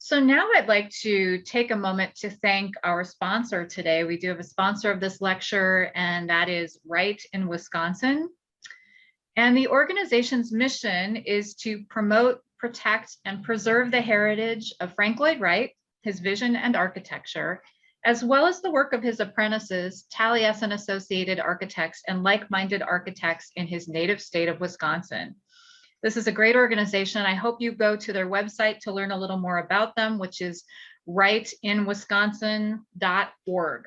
So now I'd like to take a moment to thank our sponsor today. We do have a sponsor of this lecture, and that is Wright in Wisconsin. And the organization's mission is to promote, protect, and preserve the heritage of Frank Lloyd Wright, his vision and architecture, as well as the work of his apprentices, Taliesin Associated Architects, and like-minded architects in his native state of Wisconsin. This is a great organization. I hope you go to their website to learn a little more about them, which is wrightinwisconsin.org.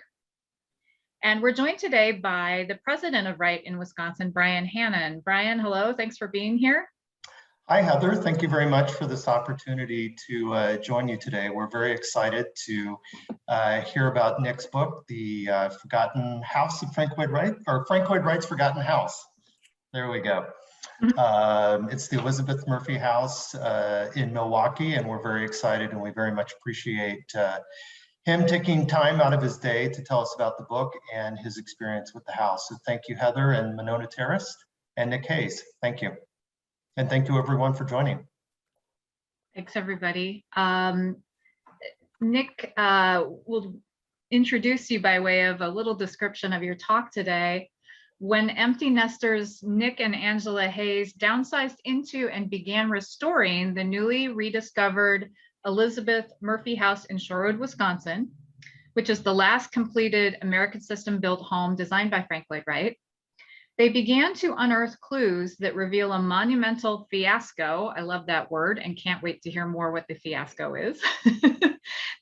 And we're joined today by the president of Wright in Wisconsin, Brian Hannon. Brian, hello, thanks for being here. Hi, Heather. Thank you very much for this opportunity to join you today. We're very excited to hear about Nick's book, The Forgotten House of Frank Lloyd Wright, or Frank Lloyd Wright's Forgotten House. There we go. It's the Elizabeth Murphy House in Milwaukee, and we're very excited, and we very much appreciate him taking time out of his day to tell us about the book and his experience with the house. So thank you, Heather and Monona Terrace and Nick Hayes. Thank you. And thank you everyone for joining. Thanks everybody. Nick will introduce you by way of a little description of your talk today. When empty nesters Nick and Angela Hayes downsized into and began restoring the newly rediscovered Elizabeth Murphy House in Shorewood, Wisconsin, which is the last completed American system built home designed by Frank Lloyd Wright, they began to unearth clues that reveal a monumental fiasco, I love that word and can't wait to hear more what the fiasco is,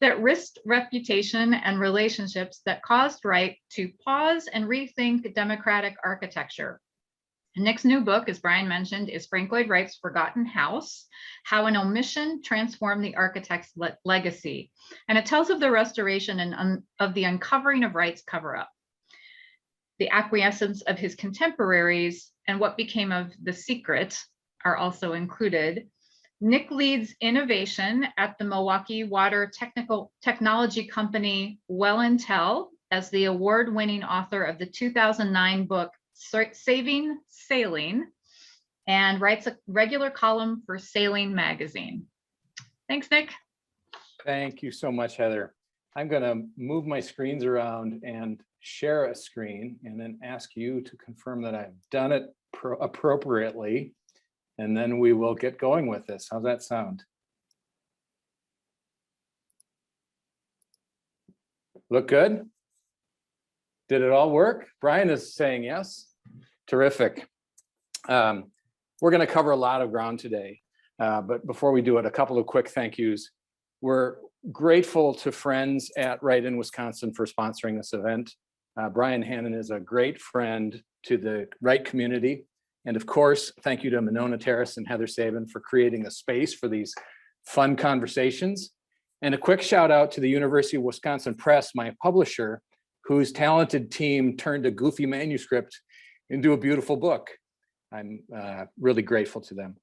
that risked reputation and relationships that caused Wright to pause and rethink democratic architecture. Nick's new book, as Brian mentioned, is Frank Lloyd Wright's Forgotten House, How an Omission Transformed the Architect's Legacy. And it tells of the restoration and of the uncovering of Wright's cover-up, the acquiescence of his contemporaries, and what became of The Secret are also included. Nick leads innovation at the Milwaukee water technology company Well+Tel as the award-winning author of the 2009 book Saving Sailing, and writes a regular column for Sailing Magazine. Thanks, Nick. Thank you so much, Heather. I'm going to move my screens around and share a screen and then ask you to confirm that I've done it appropriately, and then we will get going with this. How's that sound? Look good? Did it all work? Brian is saying yes. Terrific. We're going to cover a lot of ground today, but before we do it, a couple of quick thank yous. We're grateful to friends at Wright in Wisconsin for sponsoring this event. Brian Hannon is a great friend to the Wright community. And of course, thank you to Monona Terrace and Heather Sabin for creating a space for these fun conversations. And a quick shout out to the University of Wisconsin Press, my publisher, whose talented team turned a goofy manuscript into a beautiful book. I'm really grateful to them.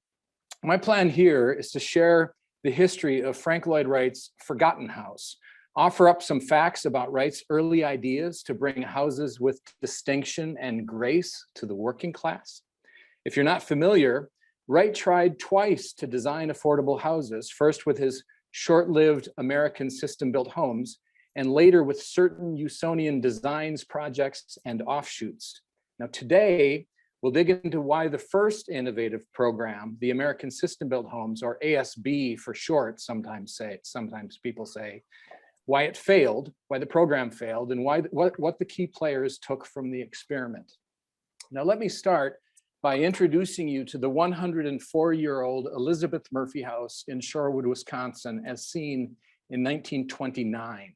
My plan here is to share the history of Frank Lloyd Wright's Forgotten House, offer up some facts about Wright's early ideas to bring houses with distinction and grace to the working class. If you're not familiar, Wright tried twice to design affordable houses, first with his short-lived American system-built homes, and later with certain Usonian designs, projects, and offshoots. Now today, we'll dig into why the first innovative program, the American system-built homes, or ASB for short, sometimes people say, why it failed, why the program failed, and what the key players took from the experiment. Now let me start by introducing you to the 104-year-old Elizabeth Murphy House in Shorewood, Wisconsin, as seen in 1929.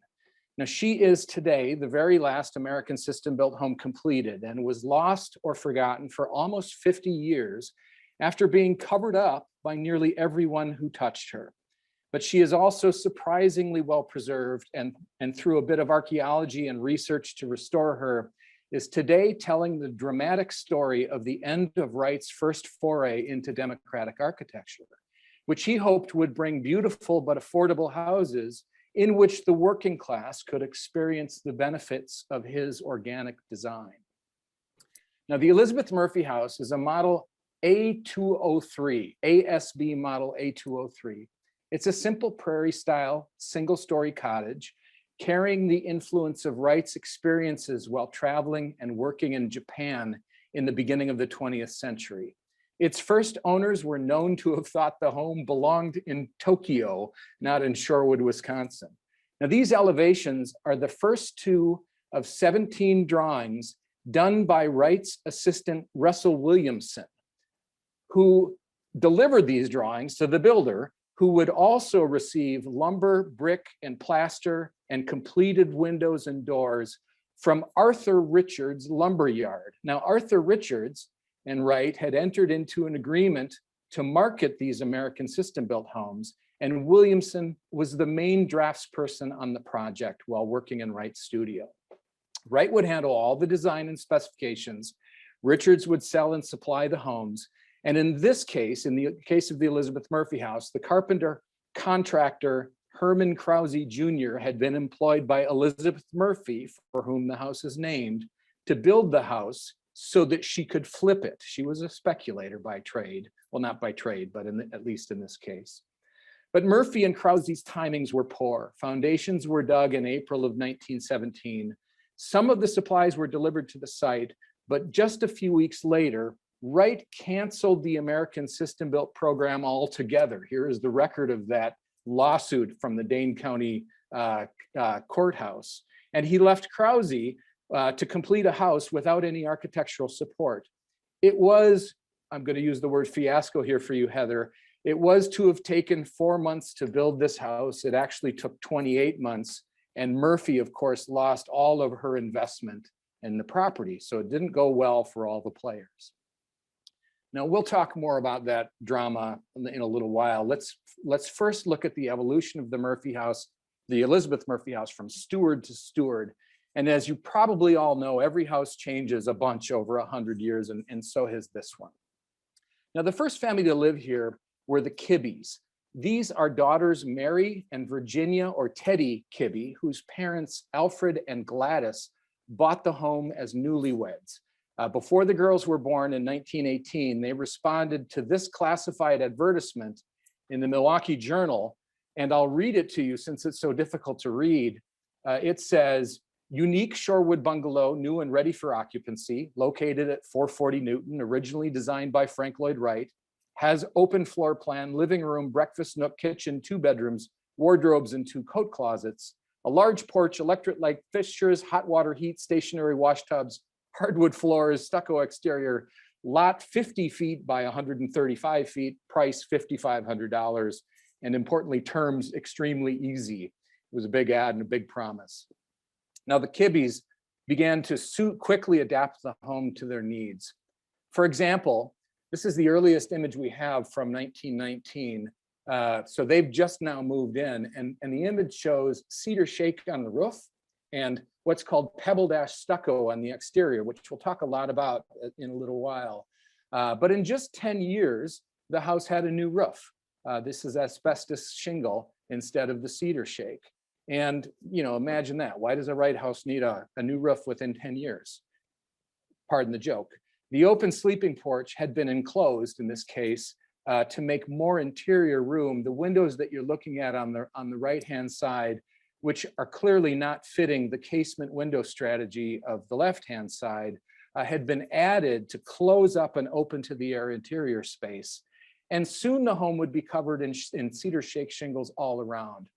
Now she is today the very last American system-built home completed and was lost or forgotten for almost 50 years after being covered up by nearly everyone who touched her. But she is also surprisingly well preserved, and through a bit of archaeology and research to restore her, is today telling the dramatic story of the end of Wright's first foray into democratic architecture, which he hoped would bring beautiful but affordable houses in which the working class could experience the benefits of his organic design. Now, the Elizabeth Murphy House is a model A203, ASB model A203, It's a simple prairie-style, single-story cottage, carrying the influence of Wright's experiences while traveling and working in Japan in the beginning of the 20th century. Its first owners were known to have thought the home belonged in Tokyo, not in Shorewood, Wisconsin. Now, these elevations are the first two of 17 drawings done by Wright's assistant, Russell Williamson, who delivered these drawings to the builder, who would also receive lumber, brick, and plaster and completed windows and doors from Arthur Richards' lumber yard. Now, Arthur Richards and Wright had entered into an agreement to market these American system-built homes, and Williamson was the main draftsperson on the project while working in Wright's studio. Wright would handle all the design and specifications. Richards would sell and supply the homes. And in this case, in the case of the Elizabeth Murphy house, the carpenter contractor Herman Krause Jr. had been employed by Elizabeth Murphy, for whom the house is named, to build the house so that she could flip it. She was a speculator by trade. Well, not by trade, but at least in this case. But Murphy and Krause's timings were poor. Foundations were dug in April of 1917. Some of the supplies were delivered to the site, but just a few weeks later, Wright canceled the American system-built program altogether. Here is the record of that lawsuit from the Dane County courthouse. And he left Krause to complete a house without any architectural support. It was, I'm going to use the word fiasco here for you, Heather. It was to have taken 4 months to build this house. It actually took 28 months. And Murphy, of course, lost all of her investment in the property. So it didn't go well for all the players. Now, we'll talk more about that drama in a little while. Let's first look at the evolution of the Murphy house, the Elizabeth Murphy house, from steward to steward. And as you probably all know, every house changes a bunch over 100 years, and so has this one. Now, the first family to live here were the Kibbys. These are daughters Mary and Virginia, or Teddy Kibby, whose parents Alfred and Gladys bought the home as newlyweds. Before the girls were born in 1918, they responded to this classified advertisement in the Milwaukee Journal, and I'll read it to you since it's so difficult to read. It says, "Unique Shorewood bungalow, new and ready for occupancy, located at 440 Newton, originally designed by Frank Lloyd Wright, has open floor plan, living room, breakfast nook, kitchen, 2 bedrooms, wardrobes, and 2 coat closets, a large porch, electric light fixtures, hot water heat, stationary wash tubs, hardwood floors, stucco exterior, lot 50 feet by 135 feet, price $5,500, and importantly, terms extremely easy." It was a big ad and a big promise. Now, the Kibbys began to quickly adapt the home to their needs. For example, this is the earliest image we have from 1919. So they've just now moved in, and the image shows cedar shake on the roof and what's called pebble dash stucco on the exterior, which we'll talk a lot about in a little while. But in just 10 years, the house had a new roof. This is asbestos shingle instead of the cedar shake. And, you know, imagine that. Why does a Wright house need a new roof within 10 years? Pardon the joke. The open sleeping porch had been enclosed, in this case, to make more interior room. The windows that you're looking at on the right-hand side, which are clearly not fitting the casement window strategy of the left-hand side, had been added to close up and open to the air interior space. And soon the home would be covered in cedar shake shingles all around.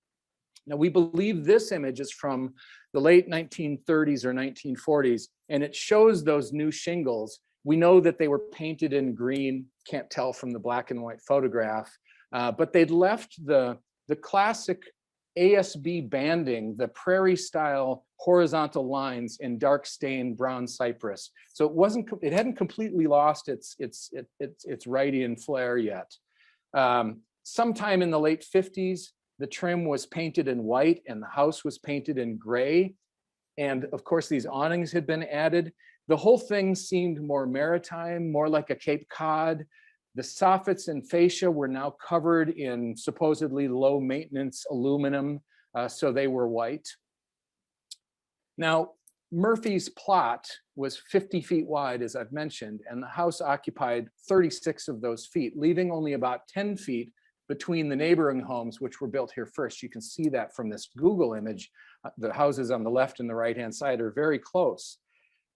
Now, we believe this image is from the late 1930s or 1940s, and it shows those new shingles. We know that they were painted in green, can't tell from the black and white photograph, but they'd left the classic ASB banding, the prairie style horizontal lines in dark stained brown cypress. So it hadn't completely lost its Wrightian flair yet. Sometime in the late 50s, the trim was painted in white and the house was painted in gray. And of course, these awnings had been added. The whole thing seemed more maritime, more like a Cape Cod. The soffits and fascia were now covered in supposedly low maintenance aluminum, so they were white. Now, Murphy's plot was 50 feet wide, as I've mentioned, and the house occupied 36 of those feet, leaving only about 10 feet between the neighboring homes, which were built here first. You can see that from this Google image. The houses on the left and the right-hand side are very close.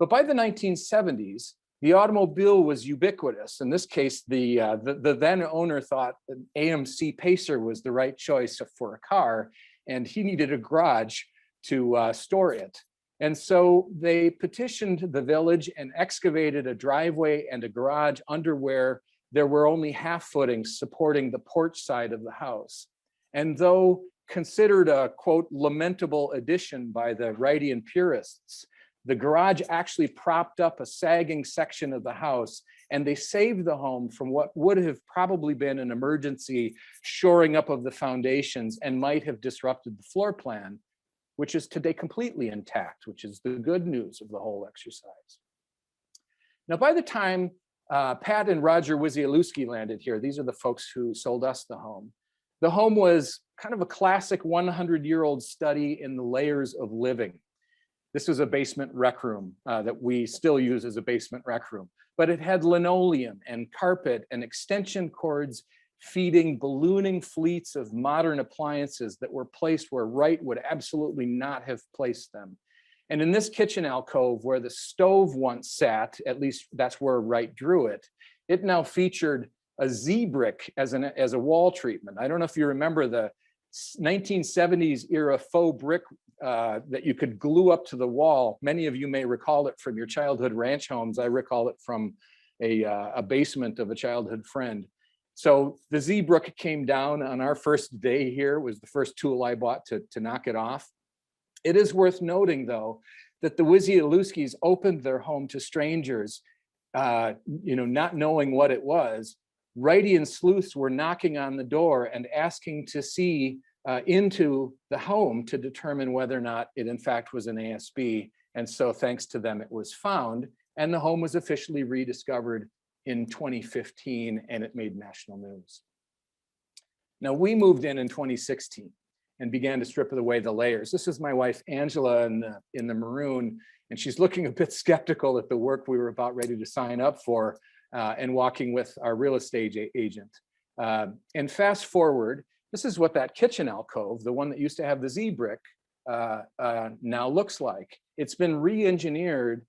But by the 1970s, the automobile was ubiquitous. In this case, the then owner thought an AMC Pacer was the right choice for a car, and he needed a garage to store it. And so they petitioned the village and excavated a driveway and a garage under where there were only half footings supporting the porch side of the house. And though considered a, quote, lamentable addition by the Wrightian purists, the garage actually propped up a sagging section of the house, and they saved the home from what would have probably been an emergency shoring up of the foundations and might have disrupted the floor plan, which is today completely intact, which is the good news of the whole exercise. Now, by the time Pat and Roger Wisielewski landed here, these are the folks who sold us the home was kind of a classic 100-year-old study in the layers of living. This was a basement rec room that we still use as a basement rec room, but it had linoleum and carpet and extension cords feeding ballooning fleets of modern appliances that were placed where Wright would absolutely not have placed them. And in this kitchen alcove where the stove once sat, at least that's where Wright drew it, it now featured a Z-brick as a wall treatment. I don't know if you remember the 1970s era faux brick that you could glue up to the wall. Many of you may recall it from your childhood ranch homes. I recall it from a basement of a childhood friend. So the Z-brick came down on our first day here. It was the first tool I bought to knock it off. It is worth noting, though, that the Wisielewskis opened their home to strangers, not knowing what it was. Wrightian sleuths were knocking on the door and asking to see into the home to determine whether or not it in fact was an ASB. And so thanks to them, it was found, and the home was officially rediscovered in 2015, and it made national news. Now, we moved in 2016 and began to strip away the layers. This is my wife, Angela, in the maroon, and she's looking a bit skeptical at the work we were about ready to sign up for and walking with our real estate agent. And fast forward, this is what that kitchen alcove, the one that used to have the Z-brick, now looks like. It's been re-engineered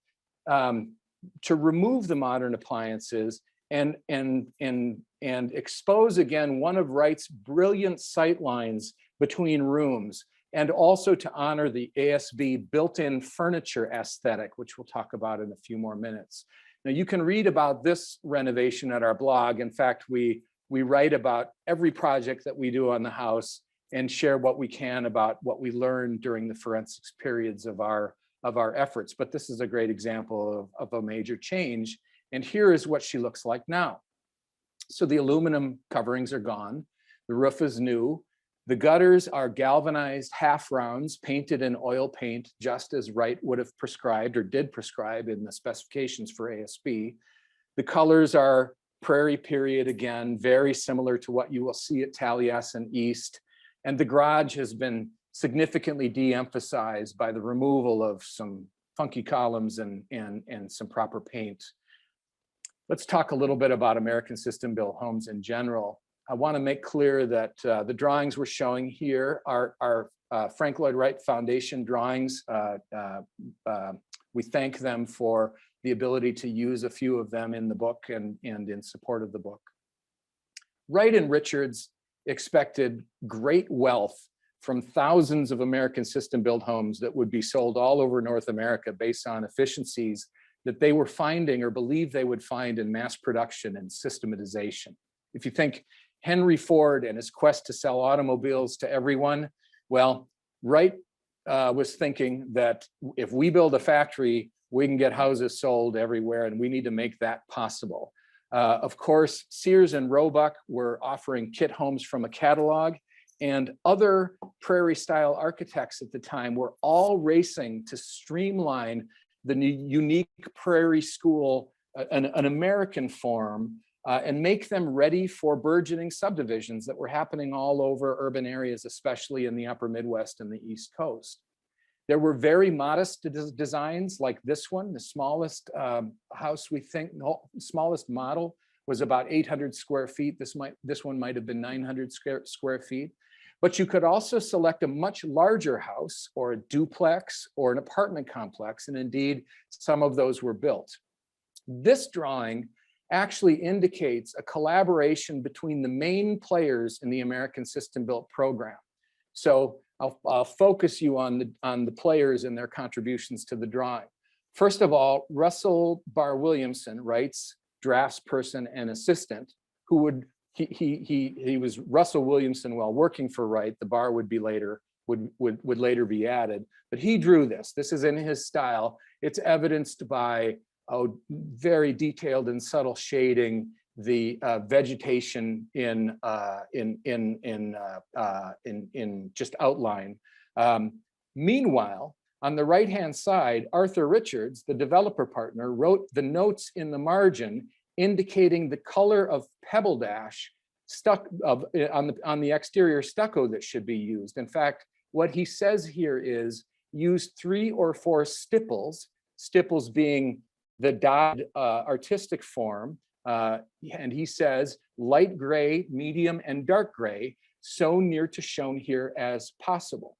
to remove the modern appliances and expose again one of Wright's brilliant sight lines between rooms, and also to honor the ASB built-in furniture aesthetic, which we'll talk about in a few more minutes. Now, you can read about this renovation at our blog. In fact, we write about every project that we do on the house and share what we can about what we learned during the forensics periods of our efforts. But this is a great example of a major change. And here is what she looks like now. So the aluminum coverings are gone. The roof is new. The gutters are galvanized half rounds painted in oil paint, just as Wright would have prescribed or did prescribe in the specifications for ASB. The colors are Prairie period again, very similar to what you will see at Taliesin East. And the garage has been significantly de-emphasized by the removal of some funky columns and some proper paint. Let's talk a little bit about American system-built homes in general. I want to make clear that the drawings we're showing here are Frank Lloyd Wright Foundation drawings. We thank them for the ability to use a few of them in the book and in support of the book. Wright and Richards expected great wealth from thousands of American system-built homes that would be sold all over North America based on efficiencies that they were finding or believed they would find in mass production and systematization. If you think Henry Ford and his quest to sell automobiles to everyone, well, Wright was thinking that if we build a factory, we can get houses sold everywhere, and we need to make that possible. Of course, Sears and Roebuck were offering kit homes from a catalog, and other prairie-style architects at the time were all racing to streamline the unique prairie school, an American form, and make them ready for burgeoning subdivisions that were happening all over urban areas, especially in the upper Midwest and the East Coast. There were very modest designs like this one, the smallest house we think, smallest model was about 800 square feet. This one might have been 900 square feet. But you could also select a much larger house or a duplex or an apartment complex, and indeed some of those were built. This drawing actually indicates a collaboration between the main players in the American System-Built program. So I'll focus you on the players and their contributions to the drawing. First of all, Russell Barr Williamson, Wright's draftsperson and assistant, who he was Russell Williamson while working for Wright. The Barr would later be added, but he drew this. This is in his style. It's evidenced by very detailed and subtle shading, the vegetation in just outline. Meanwhile, on the right-hand side, Arthur Richards, the developer partner, wrote the notes in the margin indicating the color of pebble dash on the exterior stucco that should be used. In fact, what he says here is use 3 or 4 stipples being the dotted artistic form. And he says light gray, medium, and dark gray, so near to shown here as possible.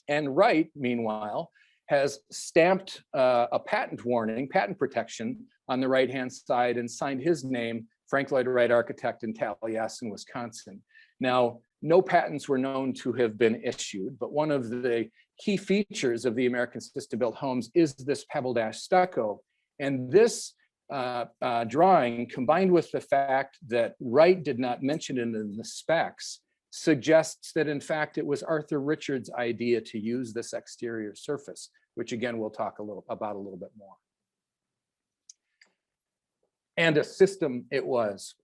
And Wright, meanwhile, has stamped a patent warning, patent protection on the right-hand side and signed his name, Frank Lloyd Wright, architect in Taliesin, Wisconsin. Now, no patents were known to have been issued, but one of the key features of the American System-Built homes is this pebble dash stucco. And this drawing, combined with the fact that Wright did not mention it in the specs, suggests that in fact it was Arthur Richards' idea to use this exterior surface, which again we'll talk about a little bit more. And a system it was.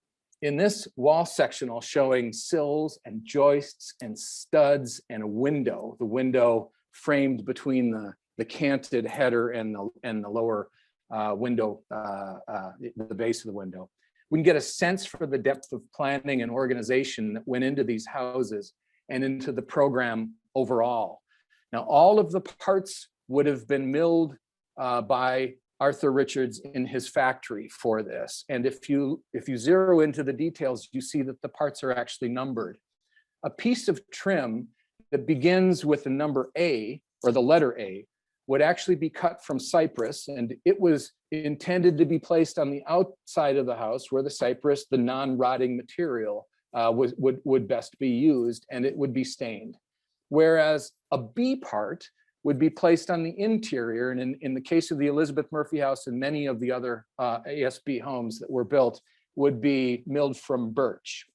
In this wall sectional showing sills and joists and studs and a window, the window framed between the canted header and the lower window, the base of the window. We can get a sense for the depth of planning and organization that went into these houses and into the program overall. Now, all of the parts would have been milled by Arthur Richards in his factory for this. And if you zero into the details, you see that the parts are actually numbered. A piece of trim that begins with the number A, or the letter A, would actually be cut from cypress, and it was intended to be placed on the outside of the house where the cypress, the non-rotting material, would best be used, and it would be stained. Whereas a B part would be placed on the interior, and in the case of the Elizabeth Murphy house and many of the other ASB homes that were built, would be milled from birch.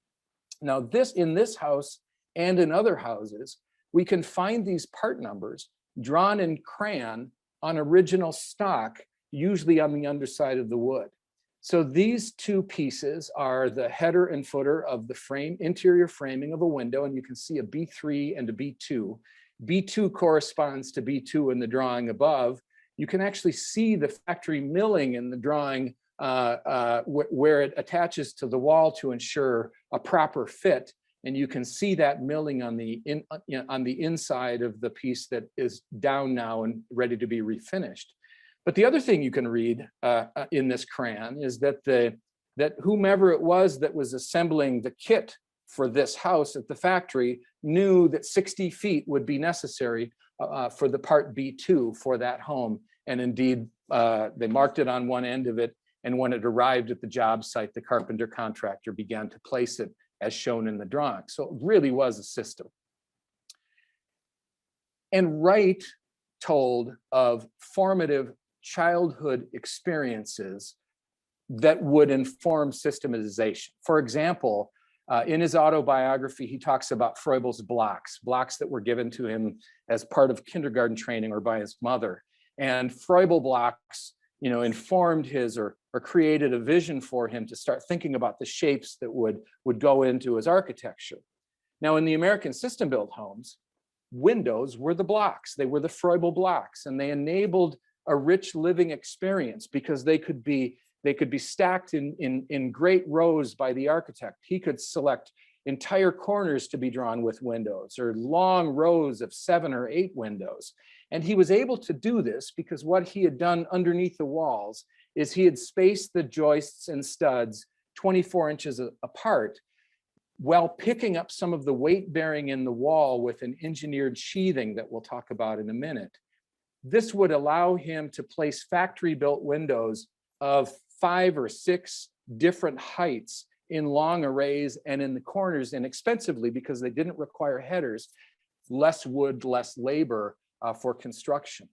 Now, in this house and in other houses, we can find these part numbers drawn in crayon on original stock, usually on the underside of the wood. So these two pieces are the header and footer of the interior framing of a window, and you can see a B3 and a B2. B2 corresponds to B2 in the drawing above. You can actually see the factory milling in the drawing where it attaches to the wall to ensure a proper fit. And you can see that milling on the inside of the piece that is down now and ready to be refinished. But the other thing you can read in this crayon is that whomever it was that was assembling the kit for this house at the factory knew that 60 feet would be necessary for the part B2 for that home. And indeed, they marked it on one end of it. And when it arrived at the job site, the carpenter contractor began to place it as shown in the drawing. So it really was a system. And Wright told of formative childhood experiences that would inform systematization. For example, in his autobiography, he talks about Froebel's blocks that were given to him as part of kindergarten training or by his mother. And Froebel blocks, informed his or created a vision for him to start thinking about the shapes that would go into his architecture. Now, in the American System-Built homes, windows were the blocks. They were the Froebel blocks, and they enabled a rich living experience because they could be stacked in great rows by the architect. He could select entire corners to be drawn with windows or long rows of 7 or 8 windows. And he was able to do this because what he had done underneath the walls is he had spaced the joists and studs 24 inches apart, while picking up some of the weight bearing in the wall with an engineered sheathing that we'll talk about in a minute. This would allow him to place factory built windows of 5 or 6 different heights in long arrays and in the corners inexpensively because they didn't require headers, less wood, less labor for construction.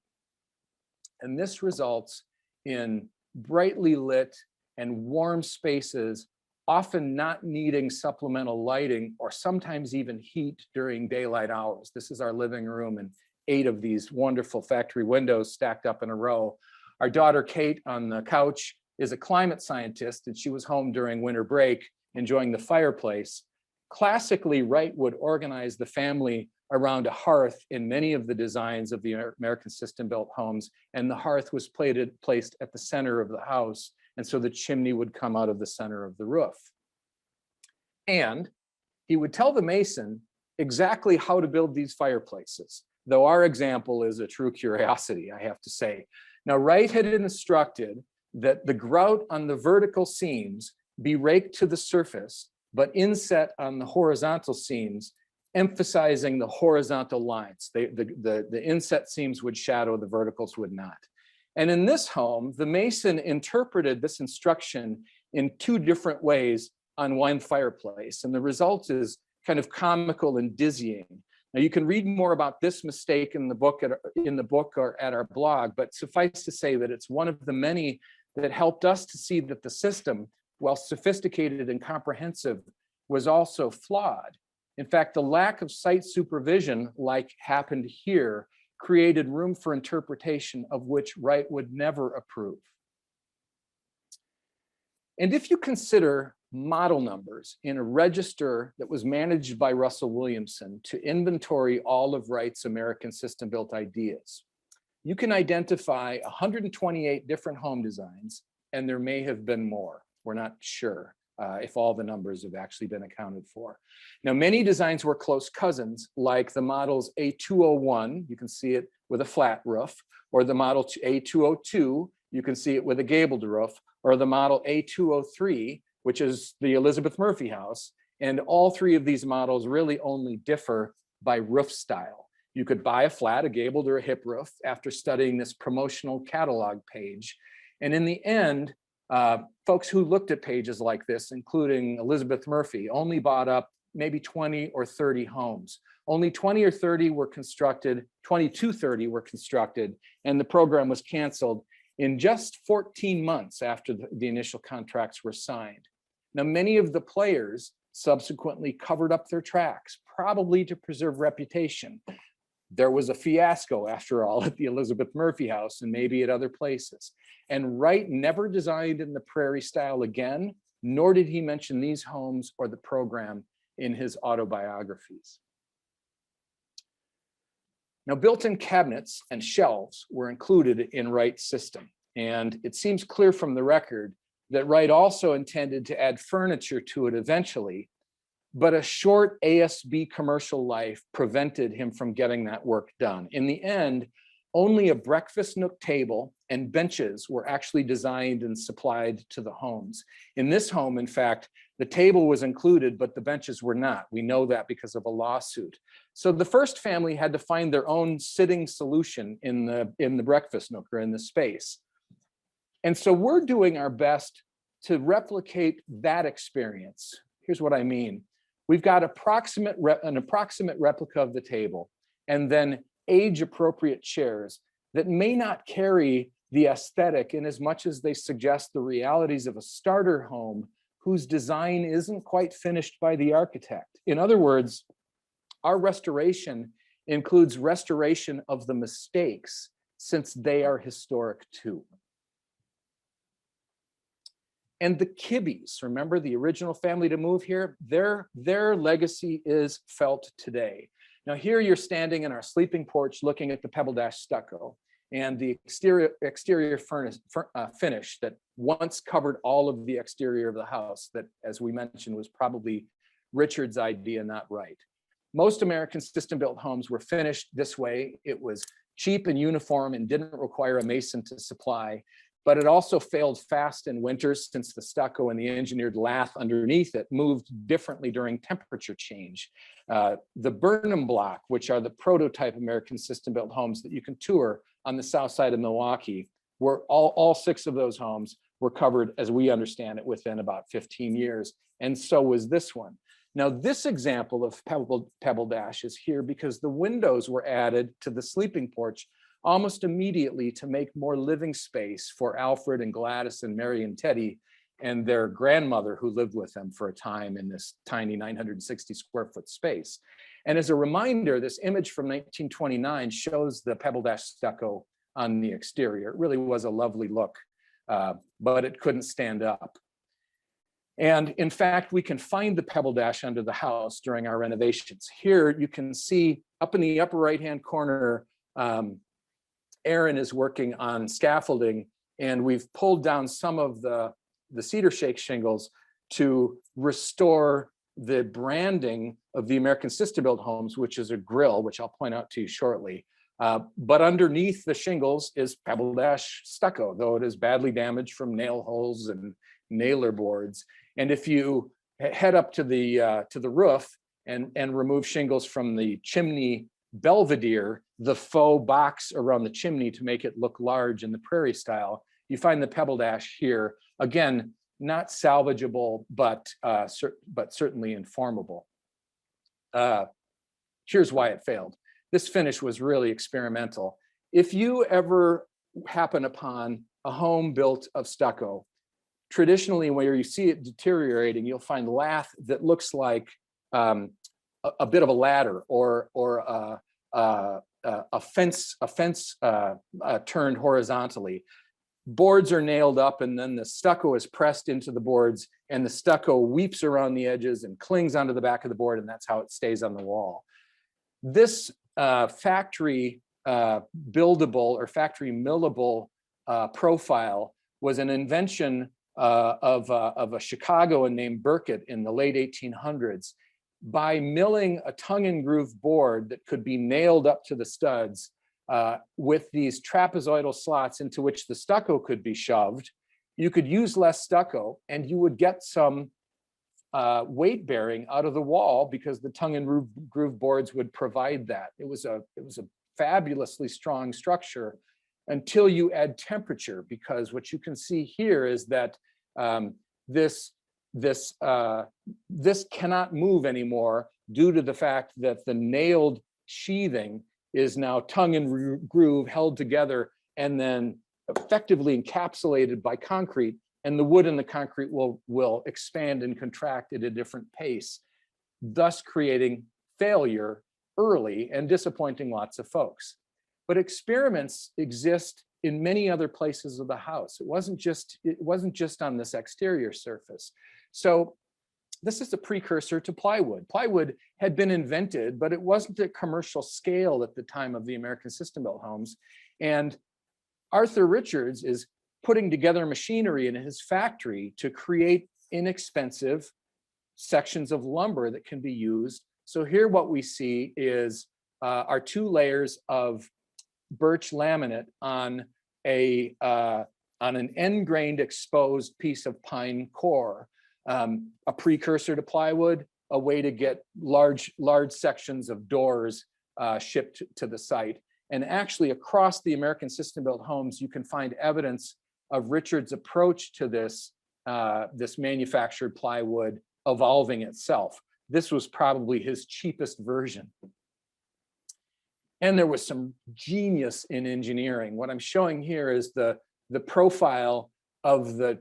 And this results in brightly lit and warm spaces, often not needing supplemental lighting or sometimes even heat during daylight hours. This is our living room and 8 of these wonderful factory windows stacked up in a row. Our daughter Kate on the couch is a climate scientist, and she was home during winter break enjoying the fireplace. Classically, Wright would organize the family around a hearth in many of the designs of the American system-built homes, and the hearth was placed at the center of the house, and so the chimney would come out of the center of the roof. And he would tell the mason exactly how to build these fireplaces, though our example is a true curiosity, I have to say. Now, Wright had instructed that the grout on the vertical seams be raked to the surface, but inset on the horizontal seams, emphasizing the horizontal lines. The inset seams would shadow, the verticals would not. And in this home, the mason interpreted this instruction in 2 different ways on one fireplace. And the result is kind of comical and dizzying. Now you can read more about this mistake in the book or at our blog, but suffice to say that it's one of the many that helped us to see that the system, while sophisticated and comprehensive, was also flawed. In fact, the lack of site supervision, like happened here, created room for interpretation of which Wright would never approve. And if you consider model numbers in a register that was managed by Russell Williamson to inventory all of Wright's American system-built ideas, you can identify 128 different home designs, and there may have been more. We're not sure if all the numbers have actually been accounted for. Now, many designs were close cousins, like the model's A201, you can see it with a flat roof, or the model A202, you can see it with a gabled roof, or the model A203, which is the Elizabeth Murphy house. And all 3 of these models really only differ by roof style. You could buy a flat, a gabled, or a hip roof after studying this promotional catalog page. And in the end, folks who looked at pages like this, including Elizabeth Murphy, only bought up maybe 20 or 30 homes. Only 20 or 30 were constructed, 20 to 30 were constructed, and the program was canceled in just 14 months after the initial contracts were signed. Now, many of the players subsequently covered up their tracks, probably to preserve reputation. There was a fiasco, after all, at the Elizabeth Murphy house and maybe at other places. And Wright never designed in the prairie style again, nor did he mention these homes or the program in his autobiographies. Now, built-in cabinets and shelves were included in Wright's system. And it seems clear from the record that Wright also intended to add furniture to it eventually, but a short ASB commercial life prevented him from getting that work done. In the end, only a breakfast nook table and benches were actually designed and supplied to the homes. In this home, in fact, the table was included, but the benches were not. We know that because of a lawsuit. So the first family had to find their own sitting solution in the breakfast nook or in the space. And so we're doing our best to replicate that experience. Here's what I mean. We've got an approximate replica of the table, and then age-appropriate chairs that may not carry the aesthetic in as much as they suggest the realities of a starter home whose design isn't quite finished by the architect. In other words, our restoration includes restoration of the mistakes, since they are historic too. And the Kibbeys, remember the original family to move here? Their legacy is felt today. Now here you're standing in our sleeping porch looking at the pebble dash stucco and the exterior finish that once covered all of the exterior of the house that, as we mentioned, was probably Richard's idea, not Wright. Most American system-built homes were finished this way. It was cheap and uniform and didn't require a mason to supply. but it also failed fast in winters since the stucco and the engineered lath underneath it moved differently during temperature change. The Burnham block, which are the prototype American system-built homes that you can tour on the south side of Milwaukee, were all 6 of those homes were covered, as we understand it, within about 15 years. And so was this one. Now, this example of pebble dash is here because the windows were added to the sleeping porch almost immediately to make more living space for Alfred and Gladys and Mary and Teddy and their grandmother who lived with them for a time in this tiny 960 square foot space. And as a reminder, this image from 1929 shows the pebble dash stucco on the exterior. It really was a lovely look, but it couldn't stand up. And in fact, we can find the pebble dash under the house during our renovations. Here you can see up in the upper right-hand corner, Aaron is working on scaffolding, and we've pulled down some of the cedar shake shingles to restore the branding of the American system-built homes, which is a grill, which I'll point out to you shortly. But underneath the shingles is pebble dash stucco, though it is badly damaged from nail holes and nailer boards. And if you head up to the roof and remove shingles from the chimney belvedere, the faux box around the chimney to make it look large in the prairie style, you find the pebble dash here. Again, not salvageable, but certainly informable. Here's why it failed. This finish was really experimental. If you ever happen upon a home built of stucco, traditionally where you see it deteriorating, you'll find lath that looks like a bit of a ladder or a fence turned horizontally. Boards are nailed up and then the stucco is pressed into the boards and the stucco weeps around the edges and clings onto the back of the board, and that's how it stays on the wall. This factory buildable or factory millable profile was an invention of a Chicagoan named Burkett in the late 1800s. By milling a tongue and groove board that could be nailed up to the studs with these trapezoidal slots into which the stucco could be shoved, you could use less stucco and you would get some weight bearing out of the wall because the tongue and groove boards would provide that. It was a fabulously strong structure until you add temperature, because what you can see here is that this cannot move anymore due to the fact that the nailed sheathing is now tongue and groove held together and then effectively encapsulated by concrete, and the wood and the concrete will expand and contract at a different pace, thus creating failure early and disappointing lots of folks. But experiments exist in many other places of the house. It wasn't just on this exterior surface. So this is a precursor to plywood. Plywood had been invented, but it wasn't at commercial scale at the time of the American system-built homes. And Arthur Richards is putting together machinery in his factory to create inexpensive sections of lumber that can be used. So here what we see is our 2 layers of birch laminate on an end-grained exposed piece of pine core. A precursor to plywood, a way to get large sections of doors shipped to the site. And actually across the American system-built homes, you can find evidence of Richard's approach to this manufactured plywood evolving itself. This was probably his cheapest version. And there was some genius in engineering. What I'm showing here is the profile of the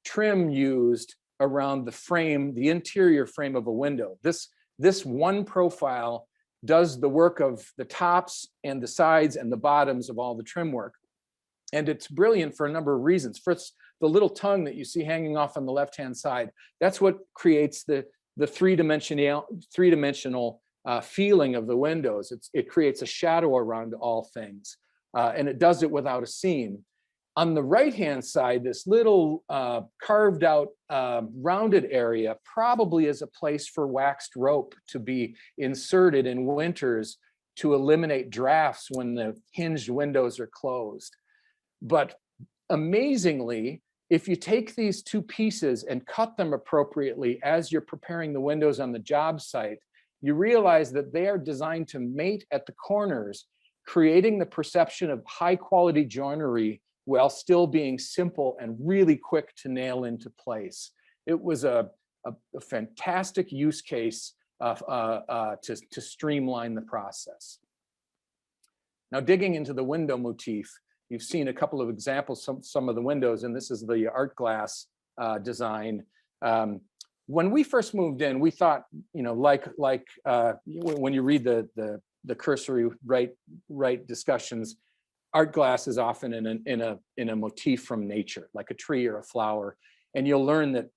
trim used around the frame, the interior frame of a window. This one profile does the work of the tops and the sides and the bottoms of all the trim work. And it's brilliant for a number of reasons. First, the little tongue that you see hanging off on the left-hand side, that's what creates the three-dimensional feeling of the windows. It creates a shadow around all things, and it does it without a seam. On the right-hand side, this little carved out rounded area probably is a place for waxed rope to be inserted in winters to eliminate drafts when the hinged windows are closed. But amazingly, if you take these two pieces and cut them appropriately as you're preparing the windows on the job site, you realize that they are designed to mate at the corners, creating the perception of high quality joinery while still being simple and really quick to nail into place. It was a fantastic use case to streamline the process. Now, digging into the window motif, you've seen a couple of examples, some of the windows, and this is the art glass design. When we first moved in, we thought, when you read the cursory Wright discussions, art glass is often in a motif from nature, like a tree or a flower, and you'll learn that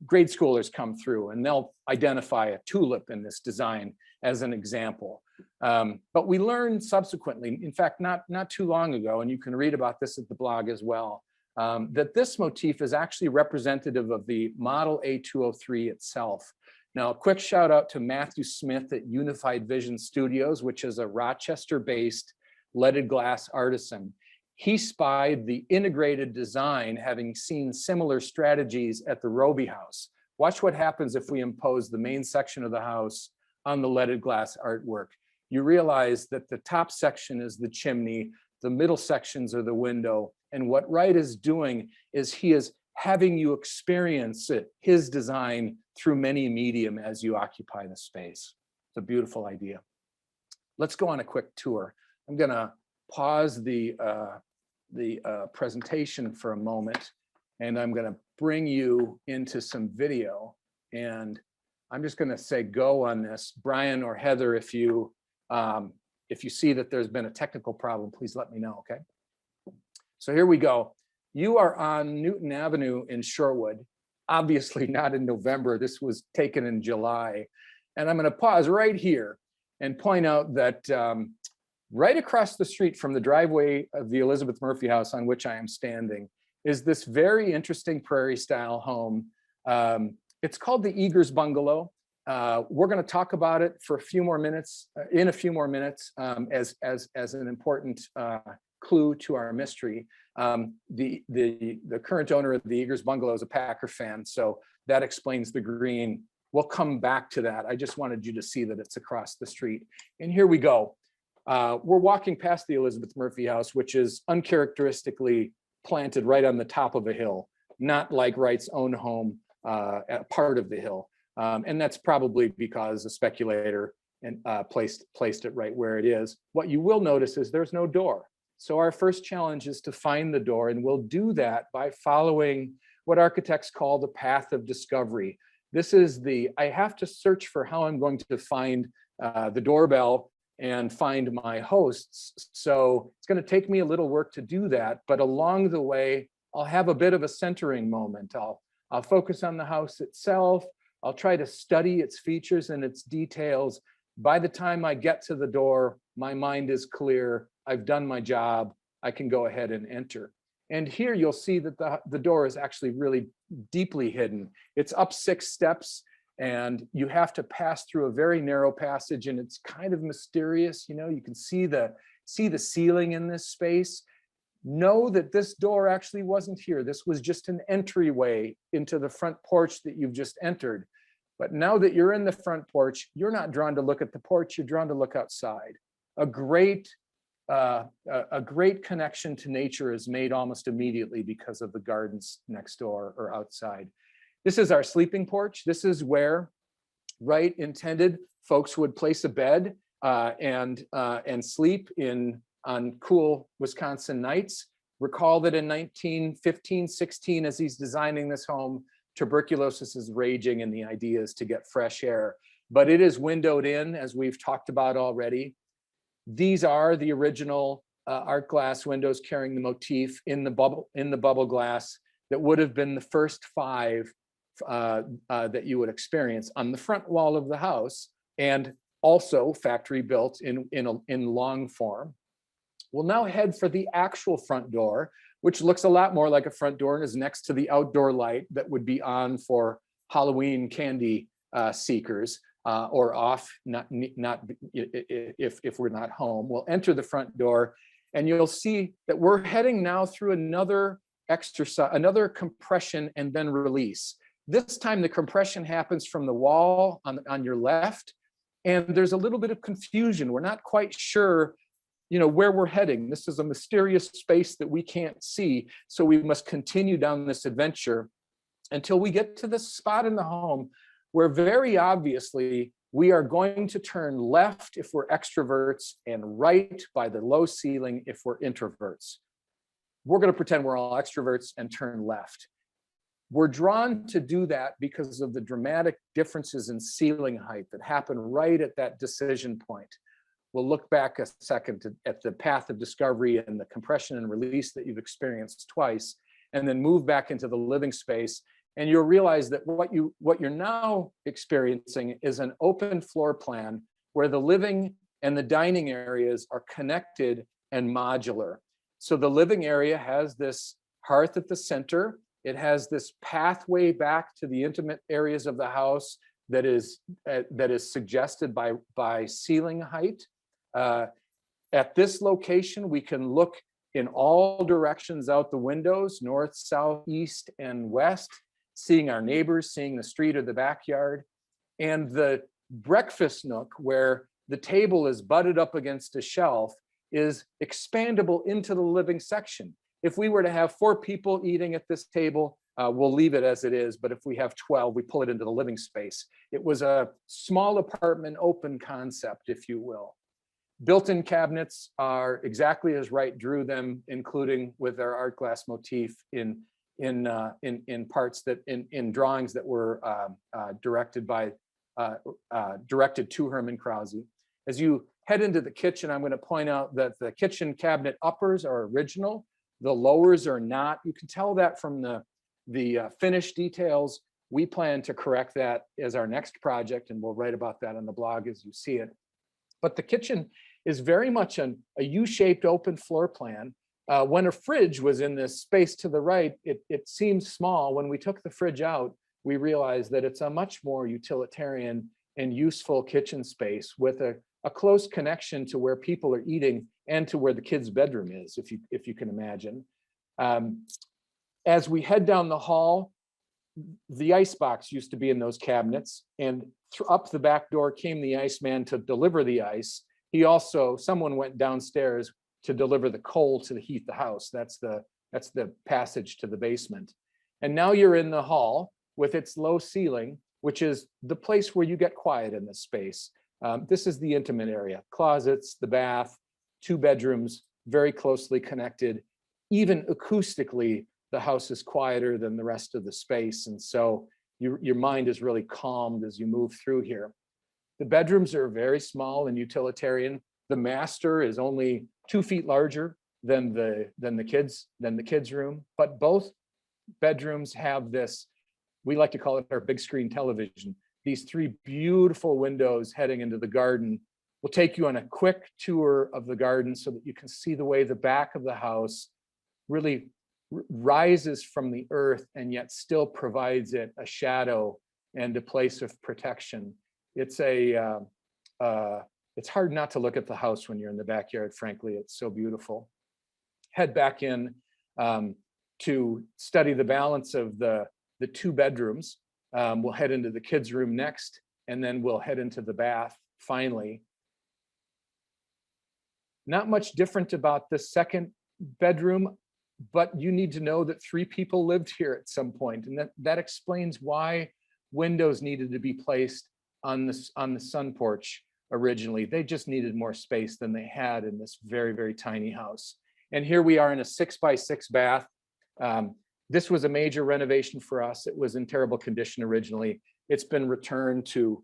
grade schoolers come through and they'll identify a tulip in this design as an example. But we learned subsequently, in fact, not too long ago, and you can read about this at the blog as well, that this motif is actually representative of the Model A203 itself. Now, a quick shout out to Matthew Smith at Unified Vision Studios, which is a Rochester-based leaded glass artisan. He spied the integrated design, having seen similar strategies at the Roby House. Watch what happens if we impose the main section of the house on the leaded glass artwork. You realize that the top section is the chimney, the middle sections are the window, and what Wright is doing is he is having you experience his design through many medium as you occupy the space. It's a beautiful idea. Let's go on a quick tour. I'm gonna pause the presentation for a moment, and I'm gonna bring you into some video, and I'm just gonna say go on this. Brian or Heather, if you see that there's been a technical problem, please let me know, okay? So here we go. You are on Newton Avenue in Shorewood, obviously not in November. This was taken in July. And I'm going to pause right here and point out that right across the street from the driveway of the Elizabeth Murphy house on which I am standing is this very interesting prairie style home. It's called the Eagers Bungalow. We're going to talk about it for a few more minutes, as an important clue to our mystery. The current owner of the Eagers Bungalow is a Packer fan, so that explains the green. We'll come back to that. I just wanted you to see that it's across the street. And here we go. We're walking past the Elizabeth Murphy house, which is uncharacteristically planted right on the top of a hill, not like Wright's own home at part of the hill. And that's probably because a speculator placed it right where it is. What you will notice is there's no door. So our first challenge is to find the door, and we'll do that by following what architects call the path of discovery. This is I have to search for how I'm going to find the doorbell and find my hosts. So it's going to take me a little work to do that, but along the way, I'll have a bit of a centering moment. I'll focus on the house itself. I'll try to study its features and its details. By the time I get to the door, my mind is clear. I've done my job. I can go ahead and enter. And here you'll see that the door is actually really deeply hidden. It's up 6 steps, and you have to pass through a very narrow passage, and it's kind of mysterious. You know, you can see the ceiling in this space. Know that this door actually wasn't here. This was just an entryway into the front porch that you've just entered. But now that you're in the front porch, you're not drawn to look at the porch, you're drawn to look outside. A great connection to nature is made almost immediately because of the gardens next door or outside. This is our sleeping porch. This is where Wright intended folks would place a bed and sleep on cool Wisconsin nights. Recall that in 1915-16, as he's designing this home, tuberculosis is raging, and the idea is to get fresh air. But it is windowed in, as we've talked about already. These are the original art glass windows carrying the motif in the bubble glass that would have been the first 5 that you would experience on the front wall of the house, and also factory built in long form. We'll now head for the actual front door, which looks a lot more like a front door and is next to the outdoor light that would be on for Halloween candy seekers or off, not if we're not home. We'll enter the front door, And you'll see that we're heading now through another exercise, another compression and then release. This time the compression happens from the wall on your left, and there's a little bit of confusion. We're not quite sure, where we're heading. This is a mysterious space that we can't see, so we must continue down this adventure until we get to this spot in the home where very obviously we are going to turn left if we're extroverts and right by the low ceiling if we're introverts. We're going to pretend we're all extroverts and turn left. We're drawn to do that because of the dramatic differences in ceiling height that happen right at that decision point. We'll look back a second at the path of discovery and the compression and release that you've experienced twice, and then move back into the living space. And you'll realize that what you're now experiencing is an open floor plan where the living and the dining areas are connected and modular. So the living area has this hearth at the center. It has this pathway back to the intimate areas of the house that is suggested by ceiling height. At this location, we can look in all directions out the windows, north, south, east, and west, seeing our neighbors, seeing the street or the backyard. And the breakfast nook, where the table is butted up against a shelf, is expandable into the living section. If we were to have 4 people eating at this table, we'll leave it as it is. But if we have 12, we pull it into the living space. It was a small apartment, open concept, if you will. Built-in cabinets are exactly as Wright drew them, including with our art glass motif in parts that in drawings that were directed to Herman Krause. As you head into the kitchen, I'm going to point out that the kitchen cabinet uppers are original. The lowers are not. You can tell that from the finish details. We plan to correct that as our next project, and we'll write about that on the blog as you see it. But the kitchen is very much a U-shaped open floor plan. When a fridge was in this space to the right, it seemed small. When we took the fridge out, we realized that it's a much more utilitarian and useful kitchen space with a close connection to where people are eating and to where the kids' bedroom is, if you can imagine. As we head down the hall, the ice box used to be in those cabinets, and up the back door came the iceman to deliver the ice. Someone went downstairs to deliver the coal to heat the house. That's the passage to the basement. And now you're in the hall with its low ceiling, which is the place where you get quiet in this space. This is the intimate area: closets, the bath, 2 bedrooms, very closely connected. Even acoustically, the house is quieter than the rest of the space. And so your mind is really calmed as you move through here. The bedrooms are very small and utilitarian. The master is only 2 feet larger than the kids' room, but both bedrooms have this, we like to call it our big screen television. These 3 beautiful windows heading into the garden. We'll take you on a quick tour of the garden so that you can see the way the back of the house really rises from the earth and yet still provides it a shadow and a place of protection. It's hard not to look at the house when you're in the backyard, frankly. It's so beautiful. Head back in to study the balance of the 2 bedrooms. We'll head into the kids' room next, and then we'll head into the bath finally. Not much different about the second bedroom, but you need to know that 3 people lived here at some point, and that explains why windows needed to be placed on the sun porch originally. They just needed more space than they had in this very, very tiny house. And here we are in a 6x6 bath. This was a major renovation for us. It was in terrible condition originally. It's been returned to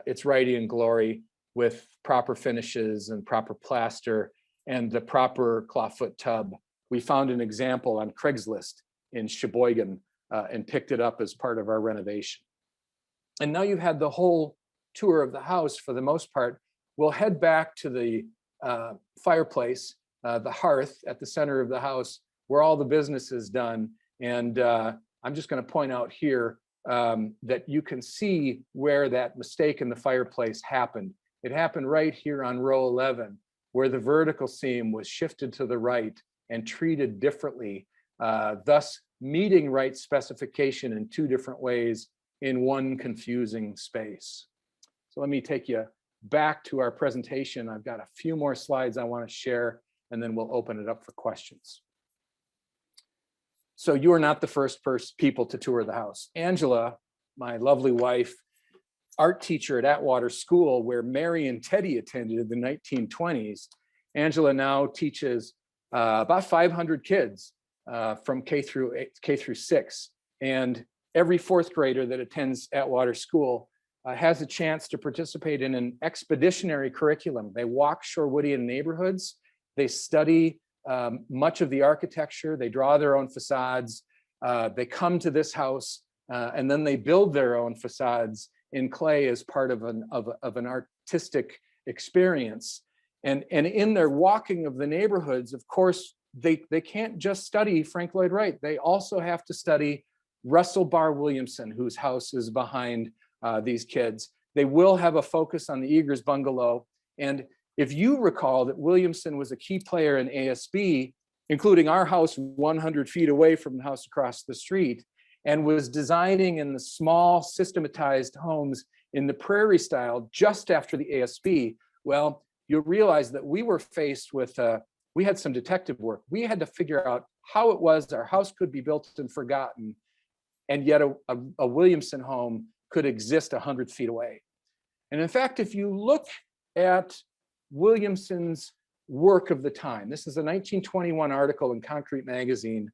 its Wrightian glory with proper finishes and proper plaster and the proper clawfoot tub. We found an example on Craigslist in Sheboygan and picked it up as part of our renovation. And now you've had the whole tour of the house for the most part. We'll head back to the fireplace, the hearth at the center of the house where all the business is done. And I'm just going to point out here that you can see where that mistake in the fireplace happened. It happened right here on row 11. where the vertical seam was shifted to the right and treated differently, thus meeting Wright's specification in two different ways in one confusing space. So let me take you back to our presentation. I've got a few more slides I want to share, and then we'll open it up for questions. So you are not the first people to tour the house. Angela, my lovely wife, art teacher at Atwater School, where Mary and Teddy attended in the 1920s. Angela now teaches about 500 kids from K through 6. And every fourth grader that attends Atwater School has a chance to participate in an expeditionary curriculum. They walk Shorewoodian neighborhoods. They study much of the architecture. They draw their own facades. They come to this house and then they build their own facades in clay as part of an artistic experience. And in their walking of the neighborhoods, of course, they can't just study Frank Lloyd Wright. They also have to study Russell Barr Williamson, whose house is behind these kids. They will have a focus on the Eagers bungalow. And if you recall that Williamson was a key player in ASB, including our house 100 feet away from the house across the street, and was designing in the small systematized homes in the prairie style just after the ASB, well, you'll realize that we were faced with, we had some detective work. We had to figure out how it was our house could be built and forgotten, and yet a Williamson home could exist 100 feet away. And in fact, if you look at Williamson's work of the time, this is a 1921 article in Concrete Magazine.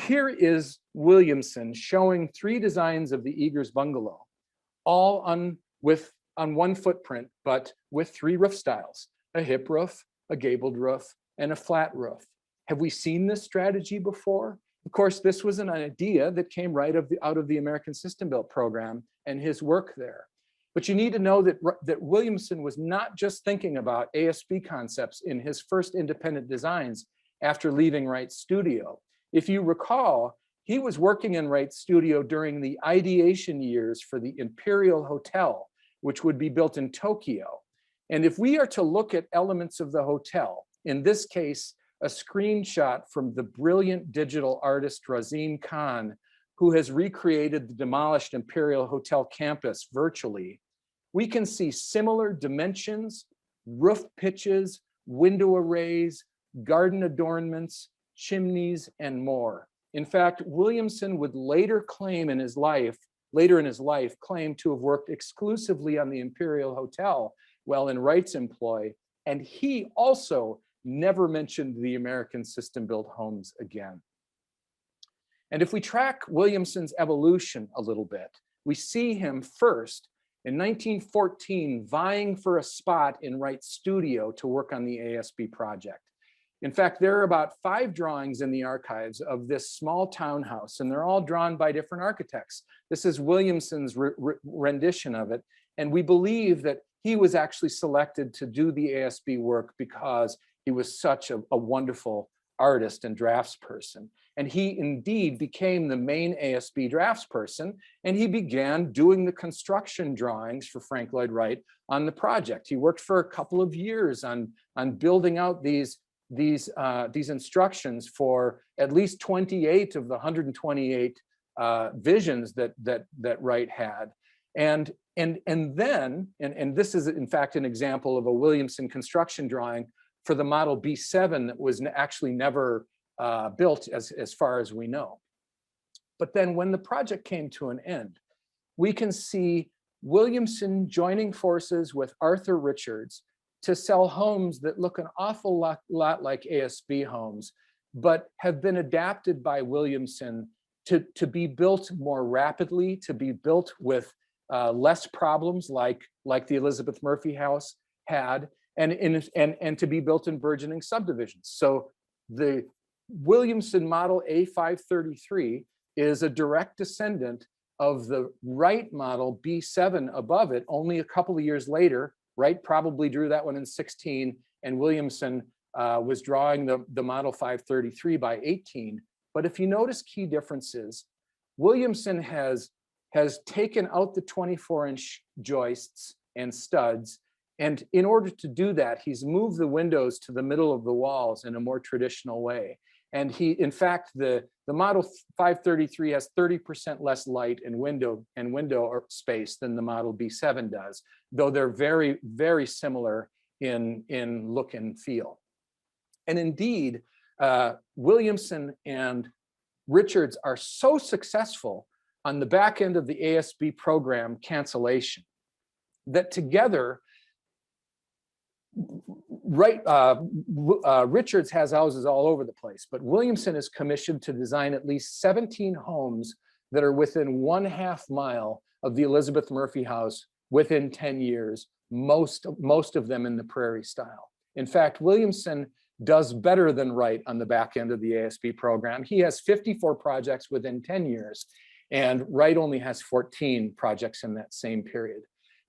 Here is Williamson showing 3 designs of the Eagers bungalow, all on one footprint, but with 3 roof styles: a hip roof, a gabled roof, and a flat roof. Have we seen this strategy before? Of course, this was an idea that came right out of the American System Built program and his work there. But you need to know that Williamson was not just thinking about ASB concepts in his first independent designs after leaving Wright's studio. If you recall, he was working in Wright's studio during the ideation years for the Imperial Hotel, which would be built in Tokyo. And if we are to look at elements of the hotel, in this case, a screenshot from the brilliant digital artist Razim Khan, who has recreated the demolished Imperial Hotel campus virtually, we can see similar dimensions, roof pitches, window arrays, garden adornments, chimneys, and more. In fact, Williamson would later in his life, claim to have worked exclusively on the Imperial Hotel while in Wright's employ, and he also never mentioned the American System Built homes again. And if we track Williamson's evolution a little bit, we see him first in 1914 vying for a spot in Wright's studio to work on the ASB project. In fact, there are about 5 drawings in the archives of this small townhouse, and they're all drawn by different architects. This is Williamson's rendition of it, and we believe that he was actually selected to do the ASB work because he was such a wonderful artist and draftsperson. And he indeed became the main ASB draftsperson, and he began doing the construction drawings for Frank Lloyd Wright on the project. He worked for a couple of years on building out these instructions for at least 28 of the 128 visions that Wright had. And then this is in fact an example of a Williamson construction drawing for the model B7 that was actually never built as far as we know. But then when the project came to an end, we can see Williamson joining forces with Arthur Richards to sell homes that look an awful lot like ASB homes, but have been adapted by Williamson to be built more rapidly, to be built with less problems like the Elizabeth Murphy house had, and to be built in burgeoning subdivisions. So the Williamson model A533 is a direct descendant of the Wright model B7 above it. Only a couple of years later, Wright probably drew that one in 16, and Williamson was drawing the model 533 by 18. But if you notice key differences, Williamson has taken out the 24-inch joists and studs And in order to do that, he's moved the windows to the middle of the walls in a more traditional way. And in fact, the model 533 has 30% less light and window space than the model B7 does, though they're very, very similar in look and feel. And indeed, Williamson and Richards are so successful on the back end of the ASB program cancellation that together, Richards has houses all over the place, but Williamson is commissioned to design at least 17 homes that are within 1/2 mile of the Elizabeth Murphy house within 10 years, most of them in the prairie style. In fact, Williamson does better than Wright on the back end of the ASB program. He has 54 projects within 10 years, and Wright only has 14 projects in that same period.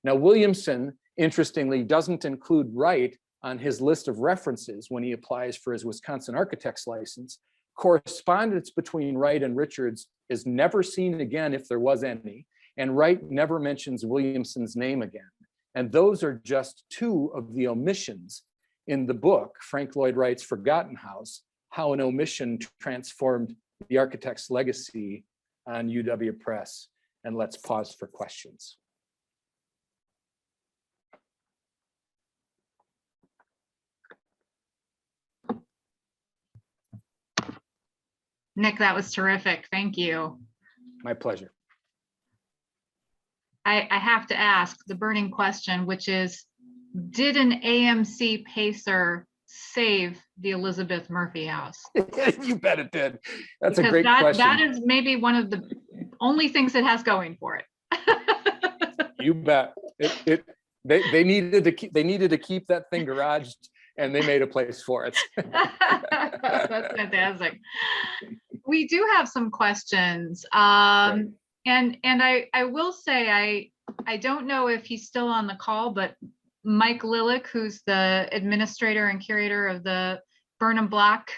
Now, Williamson, interestingly, doesn't include Wright on his list of references when he applies for his Wisconsin architect's license. Correspondence between Wright and Richards is never seen again, if there was any, and Wright never mentions Williamson's name again. And those are just two of the omissions in the book, Frank Lloyd Wright's Forgotten House, How an Omission Transformed the Architect's Legacy on UW Press. And let's pause for questions. Nick, that was terrific. Thank you. My pleasure. I have to ask the burning question, which is, did an AMC Pacer save the Elizabeth Murphy house? You bet it did. That's Because a great question. That is maybe one of the only things it has going for it. You bet. They needed to keep that thing garaged, and they made a place for it. That's fantastic. We do have some questions. Right. And I will say, I don't know if he's still on the call, but Mike Lillick, who's the administrator and curator of the Burnham Block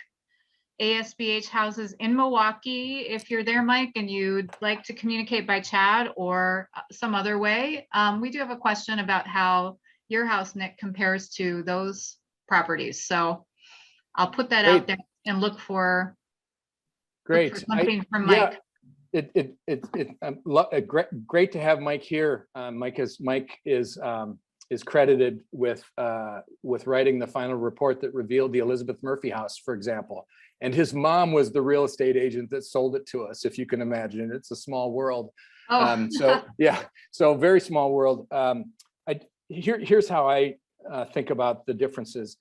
ASBH houses in Milwaukee, if you're there, Mike, and you'd like to communicate by chat or some other way, we do have a question about how your house, Nick, compares to those properties. So I'll put that out there and look for something from Mike. Yeah. Great to have Mike here. Mike is credited with writing the final report that revealed the Elizabeth Murphy house, for example. And his mom was the real estate agent that sold it to us, if you can imagine. It's a small world. Oh. So yeah, so very small world. Here's how I think about the differences.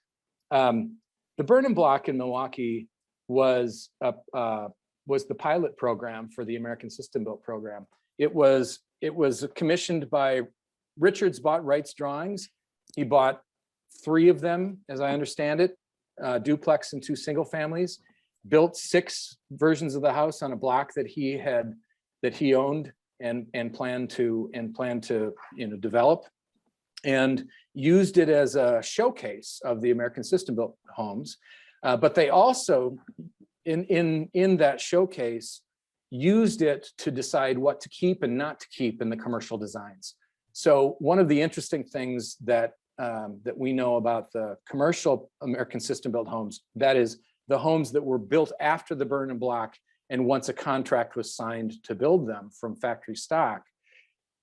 The Burnham Block in Milwaukee was the pilot program for the American System Built program. It was commissioned by Richards. Bought Wright's drawings. He bought 3 of them, as I understand it, duplex and 2 single families. Built 6 versions of the house on a block that he owned and planned to develop, and used it as a showcase of the American System Built homes. But they also, in that showcase, used it to decide what to keep and not to keep in the commercial designs. So one of the interesting things that we know about the commercial American System Built homes, that is the homes that were built after the Burnham Block and once a contract was signed to build them from factory stock,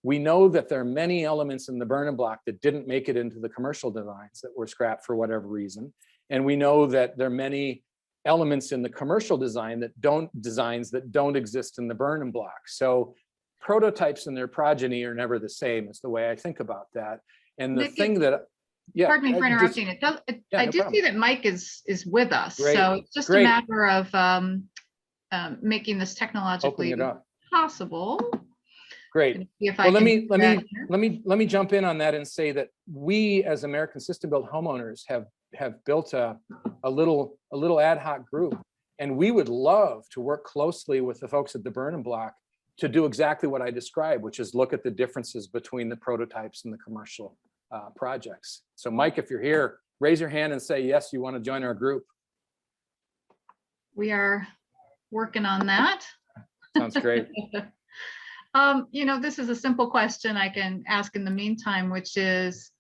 we know that there are many elements in the Burnham Block that didn't make it into the commercial designs, that were scrapped for whatever reason. And we know that there are many elements in the commercial designs that don't exist in the Burnham Block. So prototypes and their progeny are never the same, is the way I think about that. And the thing that, yeah. Pardon me for interrupting. I do see that Mike is with us. Great. So it's just a matter of making this technologically possible. Great. Well, let me jump in on that and say that we, as American System Built homeowners, have built a little ad hoc group, and we would love to work closely with the folks at the Burnham Block to do exactly what I described, which is look at the differences between the prototypes and the commercial projects. So Mike, if you're here, raise your hand and say, yes, you want to join our group. We are working on that. Sounds great. This is a simple question I can ask in the meantime, which is,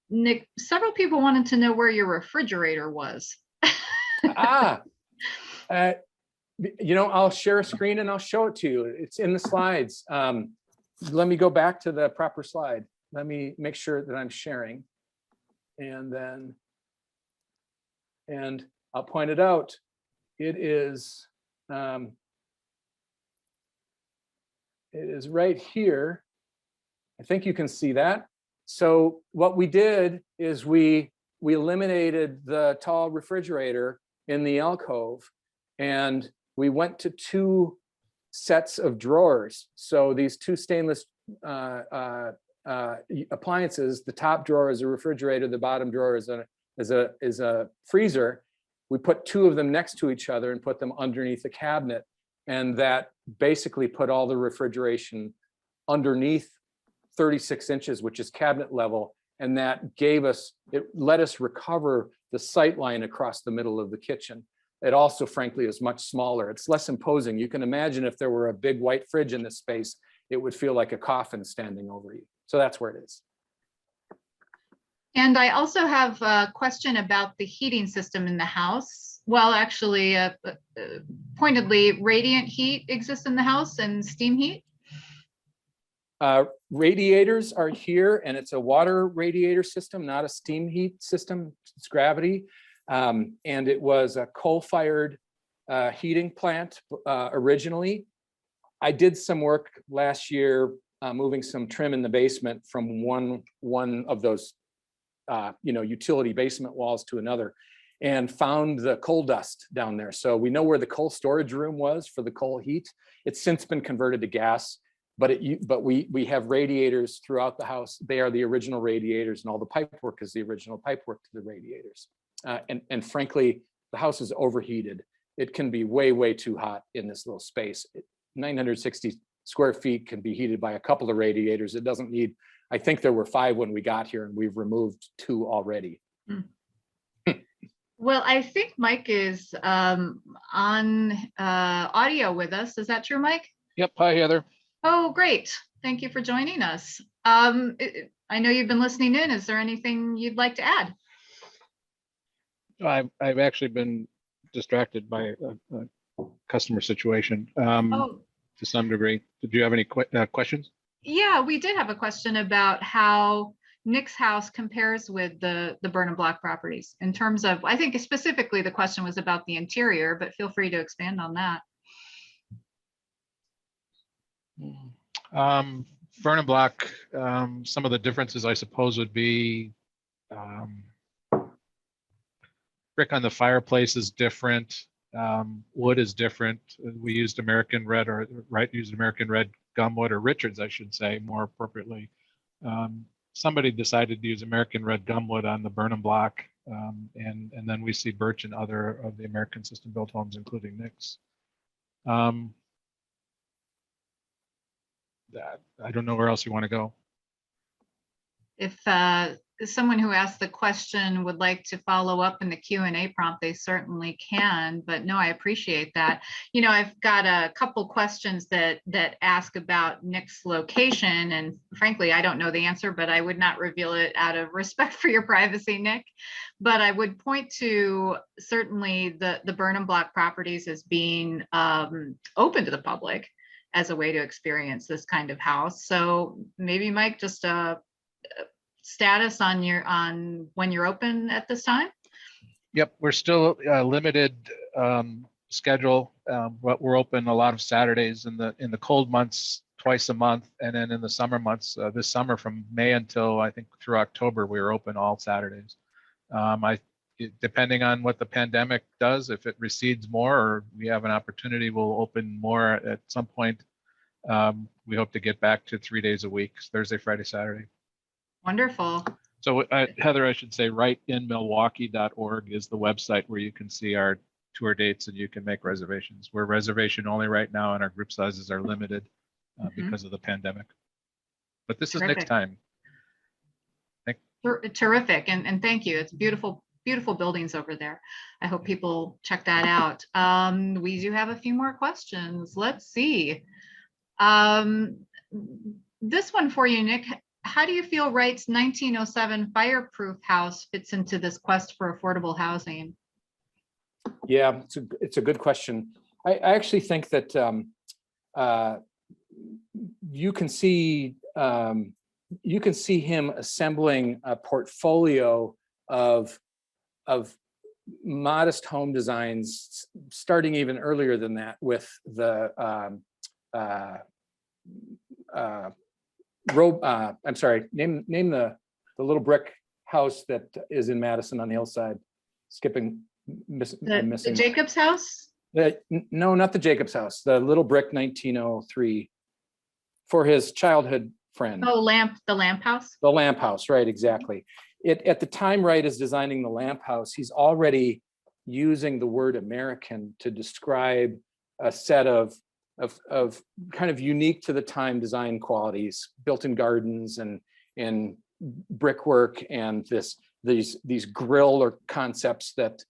Nick, several people wanted to know where your refrigerator was. Ah, I'll share a screen and I'll show it to you. It's in the slides. Let me go back to the proper slide. Let me make sure that I'm sharing. And I'll point it out. It is right here. I think you can see that. So what we did is we eliminated the tall refrigerator in the alcove, and we went to 2 sets of drawers. So these 2 stainless appliances, the top drawer is a refrigerator, the bottom drawer is a freezer. We put 2 of them next to each other and put them underneath the cabinet. And that basically put all the refrigeration underneath 36 inches, which is cabinet level. And that let us recover the sight line across the middle of the kitchen. It also, frankly, is much smaller. It's less imposing. You can imagine if there were a big white fridge in this space, it would feel like a coffin standing over you. So that's where it is. And I also have a question about the heating system in the house. Well, actually, pointedly, radiant heat exists in the house and steam heat. Radiators are here, and it's a water radiator system, not a steam heat system. It's gravity. And it was a coal-fired heating plant originally. I did some work last year moving some trim in the basement from one of those utility basement walls to another, and found the coal dust down there. So we know where the coal storage room was for the coal heat. It's since been converted to gas, but we have radiators throughout the house. They are the original radiators, and all the pipe work is the original pipe work to the radiators. And frankly, the house is overheated. It can be way, way too hot in this little space. 960 square feet can be heated by a couple of radiators. It doesn't need, I think there were 5 when we got here, and we've removed 2 already. Well, I think Mike is on audio with us. Is that true, Mike? Yep. Hi, Heather. Oh, great. Thank you for joining us. I know you've been listening in. Is there anything you'd like to add? I've actually been distracted by a customer situation to some degree. Did you have any questions? Yeah, we did have a question about how Nick's house compares with the Burn and Block properties in terms of, I think specifically the question was about the interior, but feel free to expand on that. Burn and Block, some of the differences I suppose would be brick on the fireplace is different. Wood is different. We used American red, or Wright used American red gumwood, or Richards, I should say, more appropriately. Somebody decided to use American red gumwood on the Burn and Block, and then we see birch in other of the American system built homes, including Nick's. I don't know where else you want to go. If someone who asked the question would like to follow up in the Q&A prompt, they certainly can, but no, I appreciate that. You know, I've got a couple questions that ask about Nick's location, and frankly, I don't know the answer, but I would not reveal it out of respect for your privacy, Nick. But I would point to certainly the Burn and Block properties as being open to the public as a way to experience this kind of house. So maybe Mike, just status on when you're open at this time? Yep, we're still limited schedule, but we're open a lot of Saturdays in the cold months, twice a month, and then in the summer months, this summer from May until I think through October, we were open all Saturdays. Depending on what the pandemic does, if it recedes more or we have an opportunity, we'll open more at some point. We hope to get back to 3 days a week, Thursday, Friday, Saturday. Wonderful. So Heather, I should say wrightinmilwaukee.org is the website where you can see our tour dates and you can make reservations. We're reservation only right now, and our group sizes are limited because of the pandemic. But this is next time. Terrific, and thank you. It's beautiful buildings over there. I hope people check that out. We do have a few more questions. Let's see. This one for you, Nick. how do you feel Wright's 1907 fireproof house fits into this quest for affordable housing? Yeah, it's a good question. I actually think that you can see him assembling a portfolio of modest home designs, starting even earlier than that with the I'm sorry, name the little brick house that is in Madison on the hillside. I'm missing The Jacobs house? No, not the Jacobs house. The little brick 1903 for his childhood friend. Oh, the lamp house? The lamp house, right, exactly. At the time Wright is designing the lamp house, he's already using the word American to describe a set of kind of unique to the time design qualities, built-in gardens and brickwork, and these grill or concepts that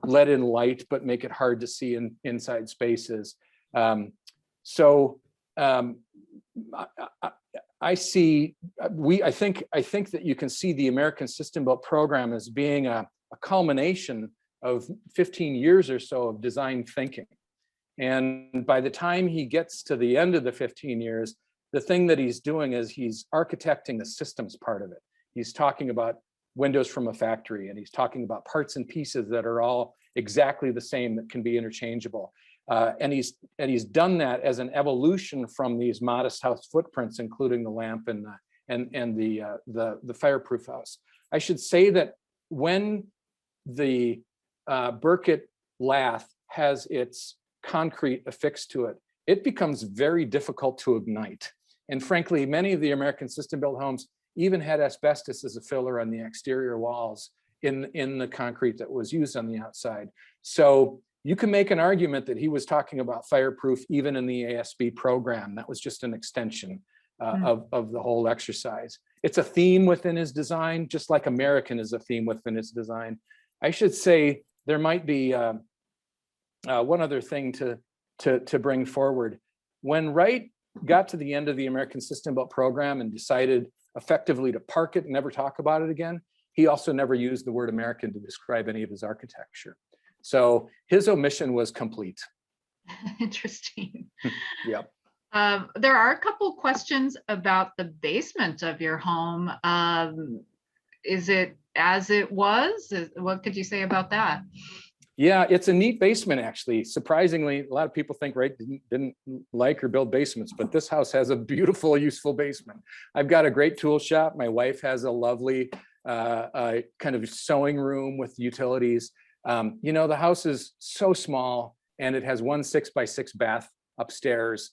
let in light but make it hard to see in inside spaces. I think that you can see the American System Built program as being a culmination of 15 years or so of design thinking. And by the time he gets to the end of the 15 years, the thing that he's doing is he's architecting the systems part of it. He's talking about windows from a factory, and he's talking about parts and pieces that are all exactly the same that can be interchangeable. And he's done that as an evolution from these modest house footprints, including the lamp and the fireproof house. I should say that when the Burkett lath has its concrete affixed to it, it becomes very difficult to ignite. And frankly, many of the American System Built homes even had asbestos as a filler on the exterior walls in the concrete that was used on the outside. So you can make an argument that he was talking about fireproof even in the ASB program. That was just an extension of the whole exercise. It's a theme within his design, just like American is a theme within his design. I should say there might be one other thing to bring forward. When Wright got to the end of the American System Built program and decided effectively to park it and never talk about it again, he also never used the word American to describe any of his architecture. So his omission was complete. Interesting. Yep. There are a couple questions about the basement of your home. Is it as it was? What could you say about that? Yeah, it's a neat basement, actually. Surprisingly, a lot of people think Wright didn't like or build basements, but this house has a beautiful, useful basement. I've got a great tool shop. My wife has a lovely kind of sewing room with utilities. You know, the house is so small, and it has one 6x6 bath upstairs.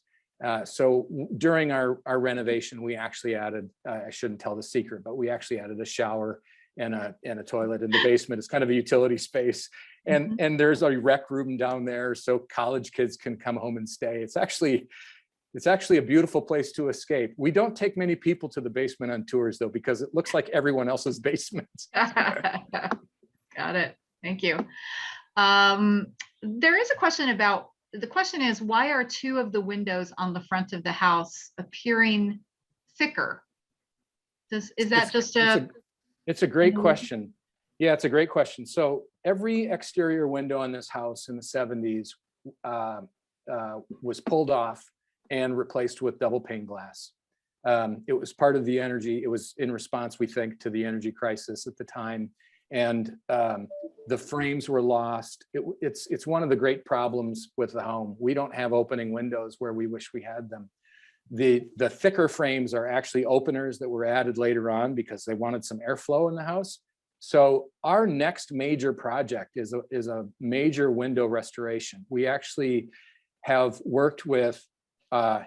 So during our renovation, we actually added, I shouldn't tell the secret, but we actually added a shower and a toilet in the basement. It's kind of a utility space. And there's a rec room down there so college kids can come home and stay. It's actually a beautiful place to escape. We don't take many people to the basement on tours though, because it looks like everyone else's basement. Got it. Thank you. There is a question about, the question is, why are two of the windows on the front of the house appearing thicker? It's a great question. Yeah, it's a great question. So every exterior window in this house in the 70s was pulled off and replaced with double pane glass. It was part of the energy. It was in response, we think, to the energy crisis at the time. And the frames were lost. It's one of the great problems with the home. We don't have opening windows where we wish we had them. The thicker frames are actually openers that were added later on because they wanted some airflow in the house. So our next major project is a major window restoration. We actually have worked with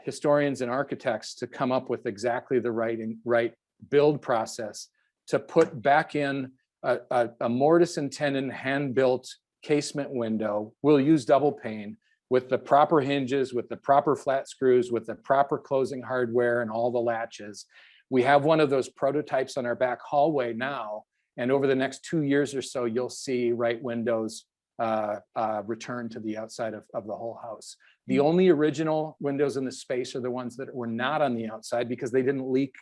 historians and architects to come up with exactly the right build process to put back in a mortise and tenon hand-built casement window. We'll use double pane with the proper hinges, with the proper flat screws, with the proper closing hardware and all the latches. We have one of those prototypes on our back hallway now. And over the next 2 years or so, you'll see Wright windows return to the outside of the whole house. The only original windows in the space are the ones that were not on the outside because they didn't leak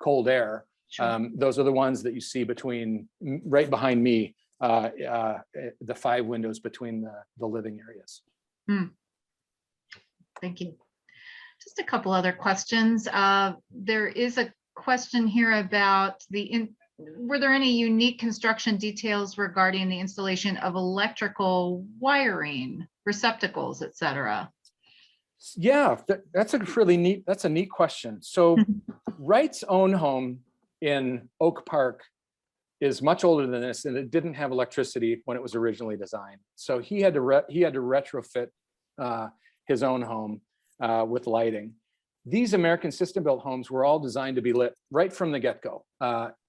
cold air. Sure. Those are the ones that you see right behind me, the 5 windows between the living areas. Thank you. Just a couple other questions. There is a question here about were there any unique construction details regarding the installation of electrical wiring, receptacles, etc.? Yeah, that's a neat question. So Wright's own home in Oak Park is much older than this, and it didn't have electricity when it was originally designed. So he had to retrofit his own home with lighting. These American system-built homes were all designed to be lit right from the get-go.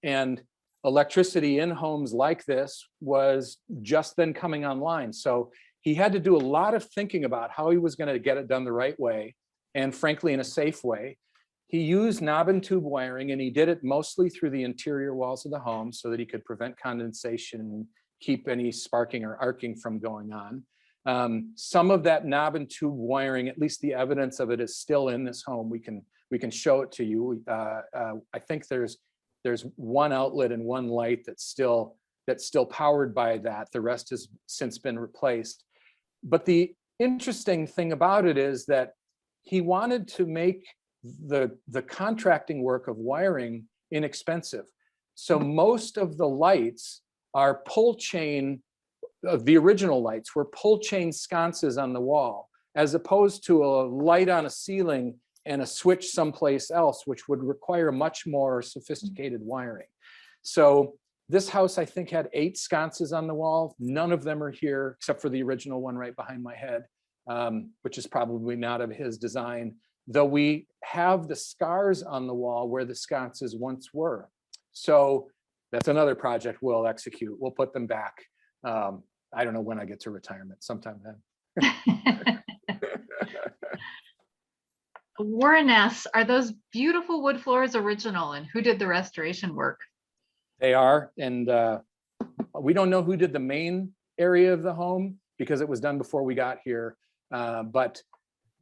And electricity in homes like this was just then coming online. So he had to do a lot of thinking about how he was going to get it done the right way, and frankly, in a safe way. He used knob and tube wiring, and he did it mostly through the interior walls of the home so that he could prevent condensation and keep any sparking or arcing from going on. Some of that knob and tube wiring, at least the evidence of it, is still in this home. We can show it to you. I think there's one outlet and one light that's still powered by that. The rest has since been replaced. But the interesting thing about it is that he wanted to make the contracting work of wiring inexpensive. So most of the lights are pull chain. The original lights were pull chain sconces on the wall, as opposed to a light on a ceiling and a switch someplace else, which would require much more sophisticated wiring. So this house, I think, had 8 sconces on the wall. None of them are here, except for the original one right behind my head, which is probably not of his design, though we have the scars on the wall where the sconces once were. So that's another project we'll execute. We'll put them back. I don't know when I get to retirement, sometime then. Warren-esque, are those beautiful wood floors original, and who did the restoration work? They are, and we don't know who did the main area of the home because it was done before we got here. But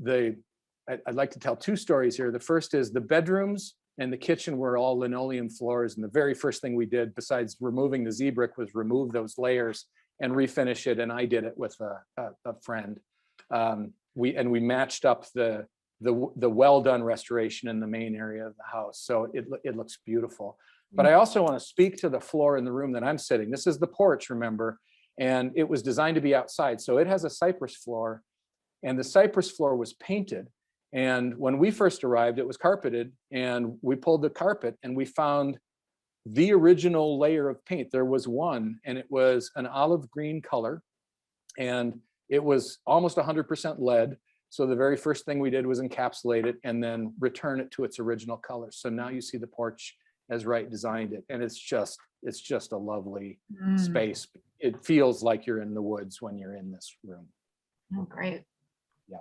I'd like to tell 2 stories here. The first is the bedrooms and the kitchen were all linoleum floors, and the very first thing we did, besides removing the Z-brick, was remove those layers and refinish it. And I did it with a friend. We matched up the well done restoration in the main area of the house, so it looks beautiful. But I also want to speak to the floor in the room that I'm sitting. This is the porch, remember, and it was designed to be outside. So it has a cypress floor, and the cypress floor was painted. And when we first arrived, it was carpeted, and we pulled the carpet and we found the original layer of paint. There was one, and it was an olive green color, and it was almost 100% lead. So the very first thing we did was encapsulate it and then return it to its original color. So now you see the porch as Wright designed it, and it's just a lovely space. It feels like you're in the woods when you're in this room. Oh, great. Yeah.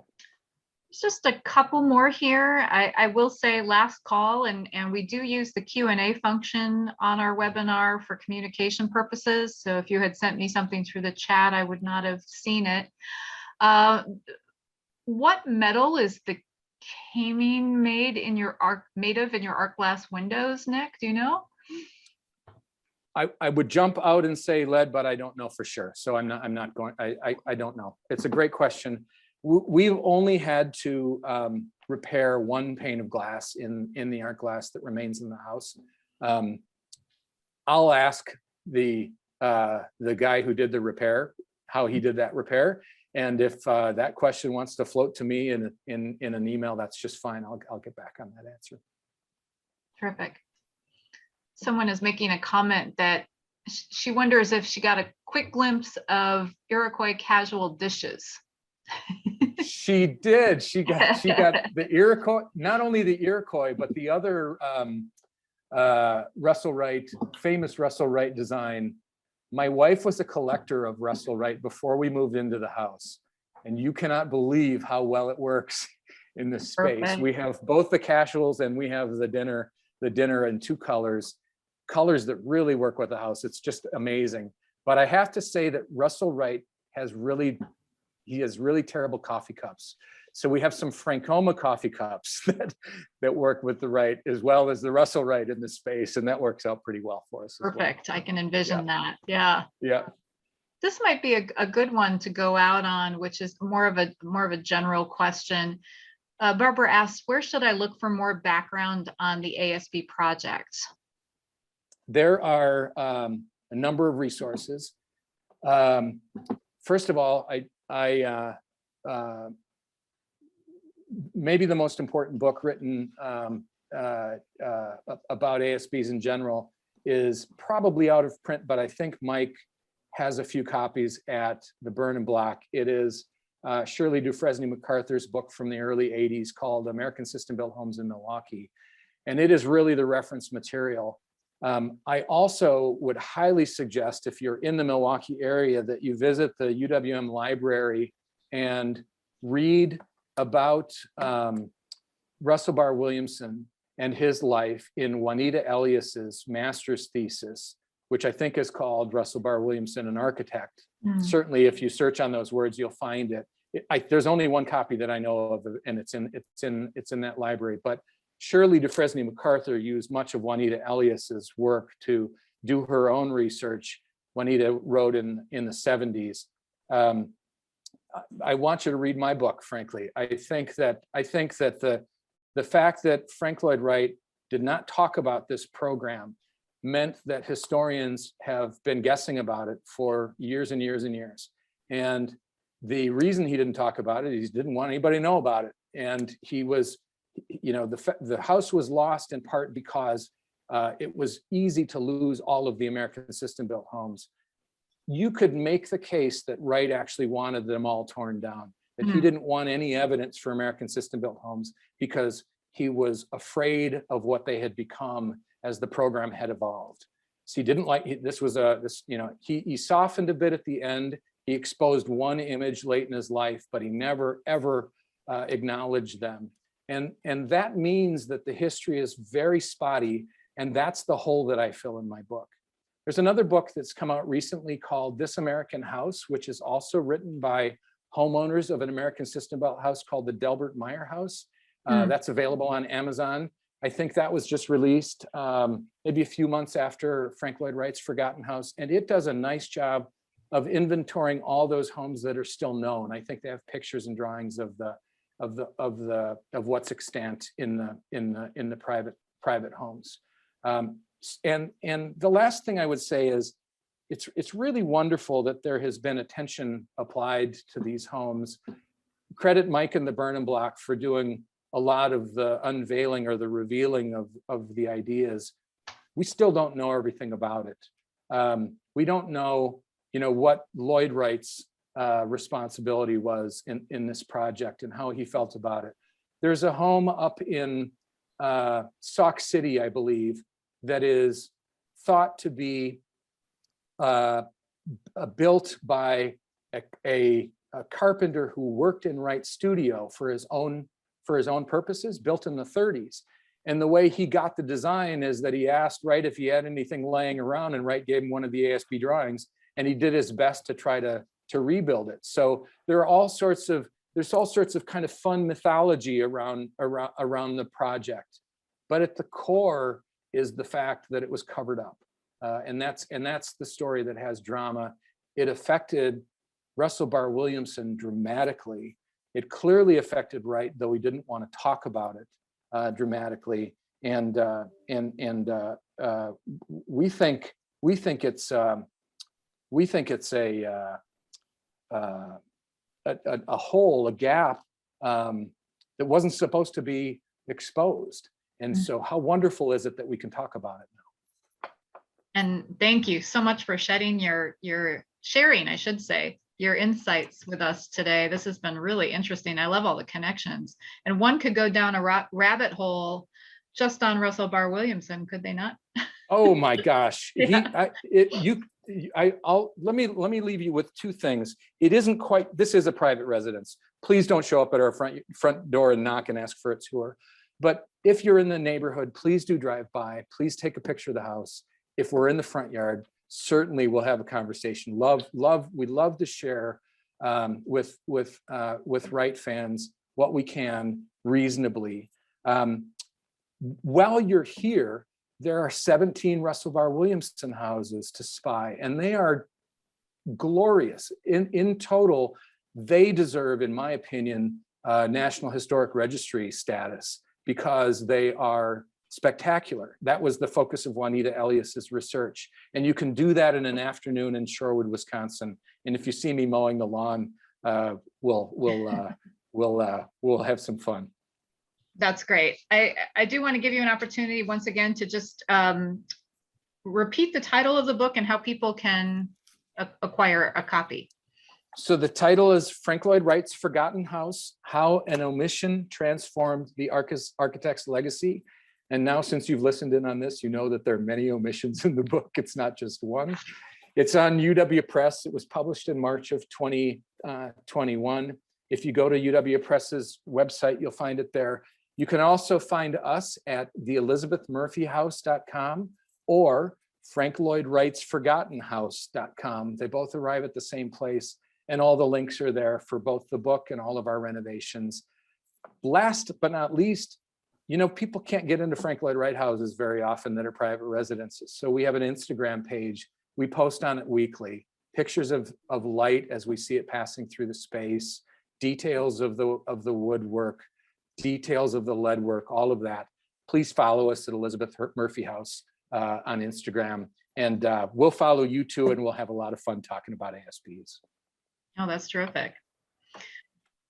Just a couple more here. I will say last call, and we do use the Q&A function on our webinar for communication purposes. So if you had sent me something through the chat, I would not have seen it. What metal is the caming made of in your arc glass windows, Nick? Do you know? I would jump out and say lead, but I don't know for sure. So I'm not going. I don't know. It's a great question. We've only had to repair 1 pane of glass in the art glass that remains in the house. I'll ask the guy who did the repair how he did that repair, and if that question wants to float to me in an email, that's just fine. I'll get back on that answer. Terrific. Someone is making a comment that she wonders if she got a quick glimpse of Iroquois casual dishes. She did. She got the Iroquois, not only the Iroquois, but the other Russell Wright, famous Russell Wright design. My wife was a collector of Russell Wright before we moved into the house, and you cannot believe how well it works in this space. Perfect. We have both the casuals and we have the dinner in 2 colors that really work with the house. It's just amazing. But I have to say that Russell Wright has really terrible coffee cups. So we have some Frankoma coffee cups that work with the Wright as well as the Russell Wright in the space, and that works out pretty well for us. Perfect. I can envision that. Yeah. Yeah. This might be a good one to go out on, which is more of a general question. Barbara asks, where should I look for more background on the ASB project? There are a number of resources. First of all, maybe the most important book written about ASBs in general is probably out of print, but I think Mike has a few copies at the Burn and Block. It is Shirley Dufresne MacArthur's book from the early 80s called American System-Built Homes in Milwaukee. And it is really the reference material. I also would highly suggest, if you're in the Milwaukee area, that you visit the UWM library and read about Russell Barr Williamson and his life in Juanita Elias's master's thesis, which I think is called Russell Barr Williamson, an Architect. Certainly, if you search on those words, you'll find it. There's only one copy that I know of, and it's in that library. But Shirley Dufresne MacArthur used much of Juanita Elias's work to do her own research. Juanita wrote in the 70s. I want you to read my book, frankly. I think that the fact that Frank Lloyd Wright did not talk about this program meant that historians have been guessing about it for years and years and years. And the reason he didn't talk about it is he didn't want anybody to know about it. And he was, you know, the house was lost in part because it was easy to lose all of the American system-built homes. You could make the case that Wright actually wanted them all torn down, that he didn't want any evidence for American system-built homes because he was afraid of what they had become as the program had evolved. So he didn't like, he softened a bit at the end. He exposed one image late in his life, but he never, ever acknowledged them. And that means that the history is very spotty, and that's the hole that I fill in my book. There's another book that's come out recently called This American House, which is also written by homeowners of an American system-built house called the Delbert Meyer House. That's available on Amazon. I think that was just released maybe a few months after Frank Lloyd Wright's Forgotten House, and it does a nice job of inventorying all those homes that are still known. I think they have pictures and drawings of what's extant in the private homes. And the last thing I would say is it's really wonderful that there has been attention applied to these homes. Credit Mike and the Burn and Block for doing a lot of the unveiling or the revealing of the ideas. We still don't know everything about it. We don't know, what Lloyd Wright's responsibility was in this project and how he felt about it. There's a home up in Sauk City, I believe, that is thought to be built by a carpenter who worked in Wright's studio for his own purposes, built in the 30s. And the way he got the design is that he asked Wright if he had anything laying around, and Wright gave him one of the ASB drawings, and he did his best to try to rebuild it. So there's all sorts of kind of fun mythology around the project. But at the core is the fact that it was covered up. And that's the story that has drama. It affected Russell Barr Williamson dramatically. It clearly affected Wright, though he didn't want to talk about it dramatically. And we think it's a hole, a gap that wasn't supposed to be exposed. And so how wonderful is it that we can talk about it now? And thank you so much for sharing, I should say, your insights with us today. This has been really interesting. I love all the connections. And one could go down a rabbit hole just on Russell Barr Williamson, could they not? Oh my gosh. Yeah. Let me leave you with two things. It isn't quite, this is a private residence. Please don't show up at our front door and knock and ask for a tour. But if you're in the neighborhood, please do drive by. Please take a picture of the house. If we're in the front yard, certainly we'll have a conversation. We love to share with Wright fans what we can reasonably. While you're here, there are 17 Russell Barr Williamson houses to spy, and they are glorious. In total, they deserve, in my opinion, National Historic Registry status because they are spectacular. That was the focus of Juanita Elias's research. And you can do that in an afternoon in Shorewood, Wisconsin. And if you see me mowing the lawn, we'll have some fun. That's great. I do want to give you an opportunity once again to just repeat the title of the book and how people can acquire a copy. So the title is Frank Lloyd Wright's Forgotten House, How an Omission Transformed the Architect's Legacy. And now, since you've listened in on this, you know that there are many omissions in the book. It's not just one. It's on UW Press. It was published in March of 2021. If you go to UW Press's website, you'll find it there. You can also find us at theelizabethmurphyhouse.com or Frank Lloyd Wright's ForgottenHouse.com. They both arrive at the same place, and all the links are there for both the book and all of our renovations. Last but not least, you know, people can't get into Frank Lloyd Wright houses very often that are private residences. So we have an Instagram page. We post on it weekly, pictures of light as we see it passing through the space, details of the woodwork, details of the lead work, all of that. Please follow us at Elizabeth Murphy House on Instagram, and we'll follow you too, and we'll have a lot of fun talking about ASPs. Oh, that's terrific.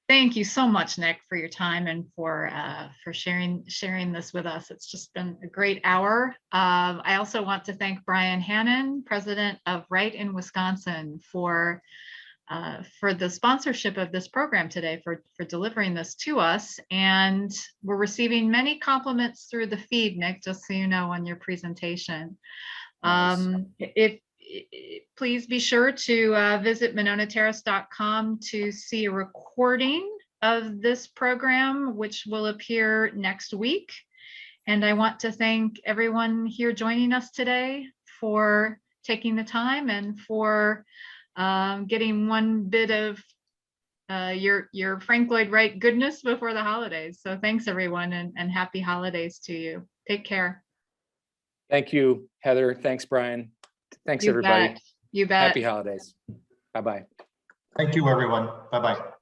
Thank you so much, Nick, for your time and for sharing this with us. It's just been a great hour. I also want to thank Brian Hannon, president of Wrightian, Wisconsin, for the sponsorship of this program today, for delivering this to us. And we're receiving many compliments through the feed, Nick, just so you know, on your presentation. Nice. Please be sure to visit mononaterrace.com to see a recording of this program, which will appear next week. And I want to thank everyone here joining us today for taking the time and for getting one bit of your Frank Lloyd Wright goodness before the holidays. So thanks, everyone, and happy holidays to you. Take care. Thank you, Heather. Thanks, Brian. Thanks, You everybody. bet. You bet. Happy holidays. Bye-bye. Thank you, everyone. Bye-bye.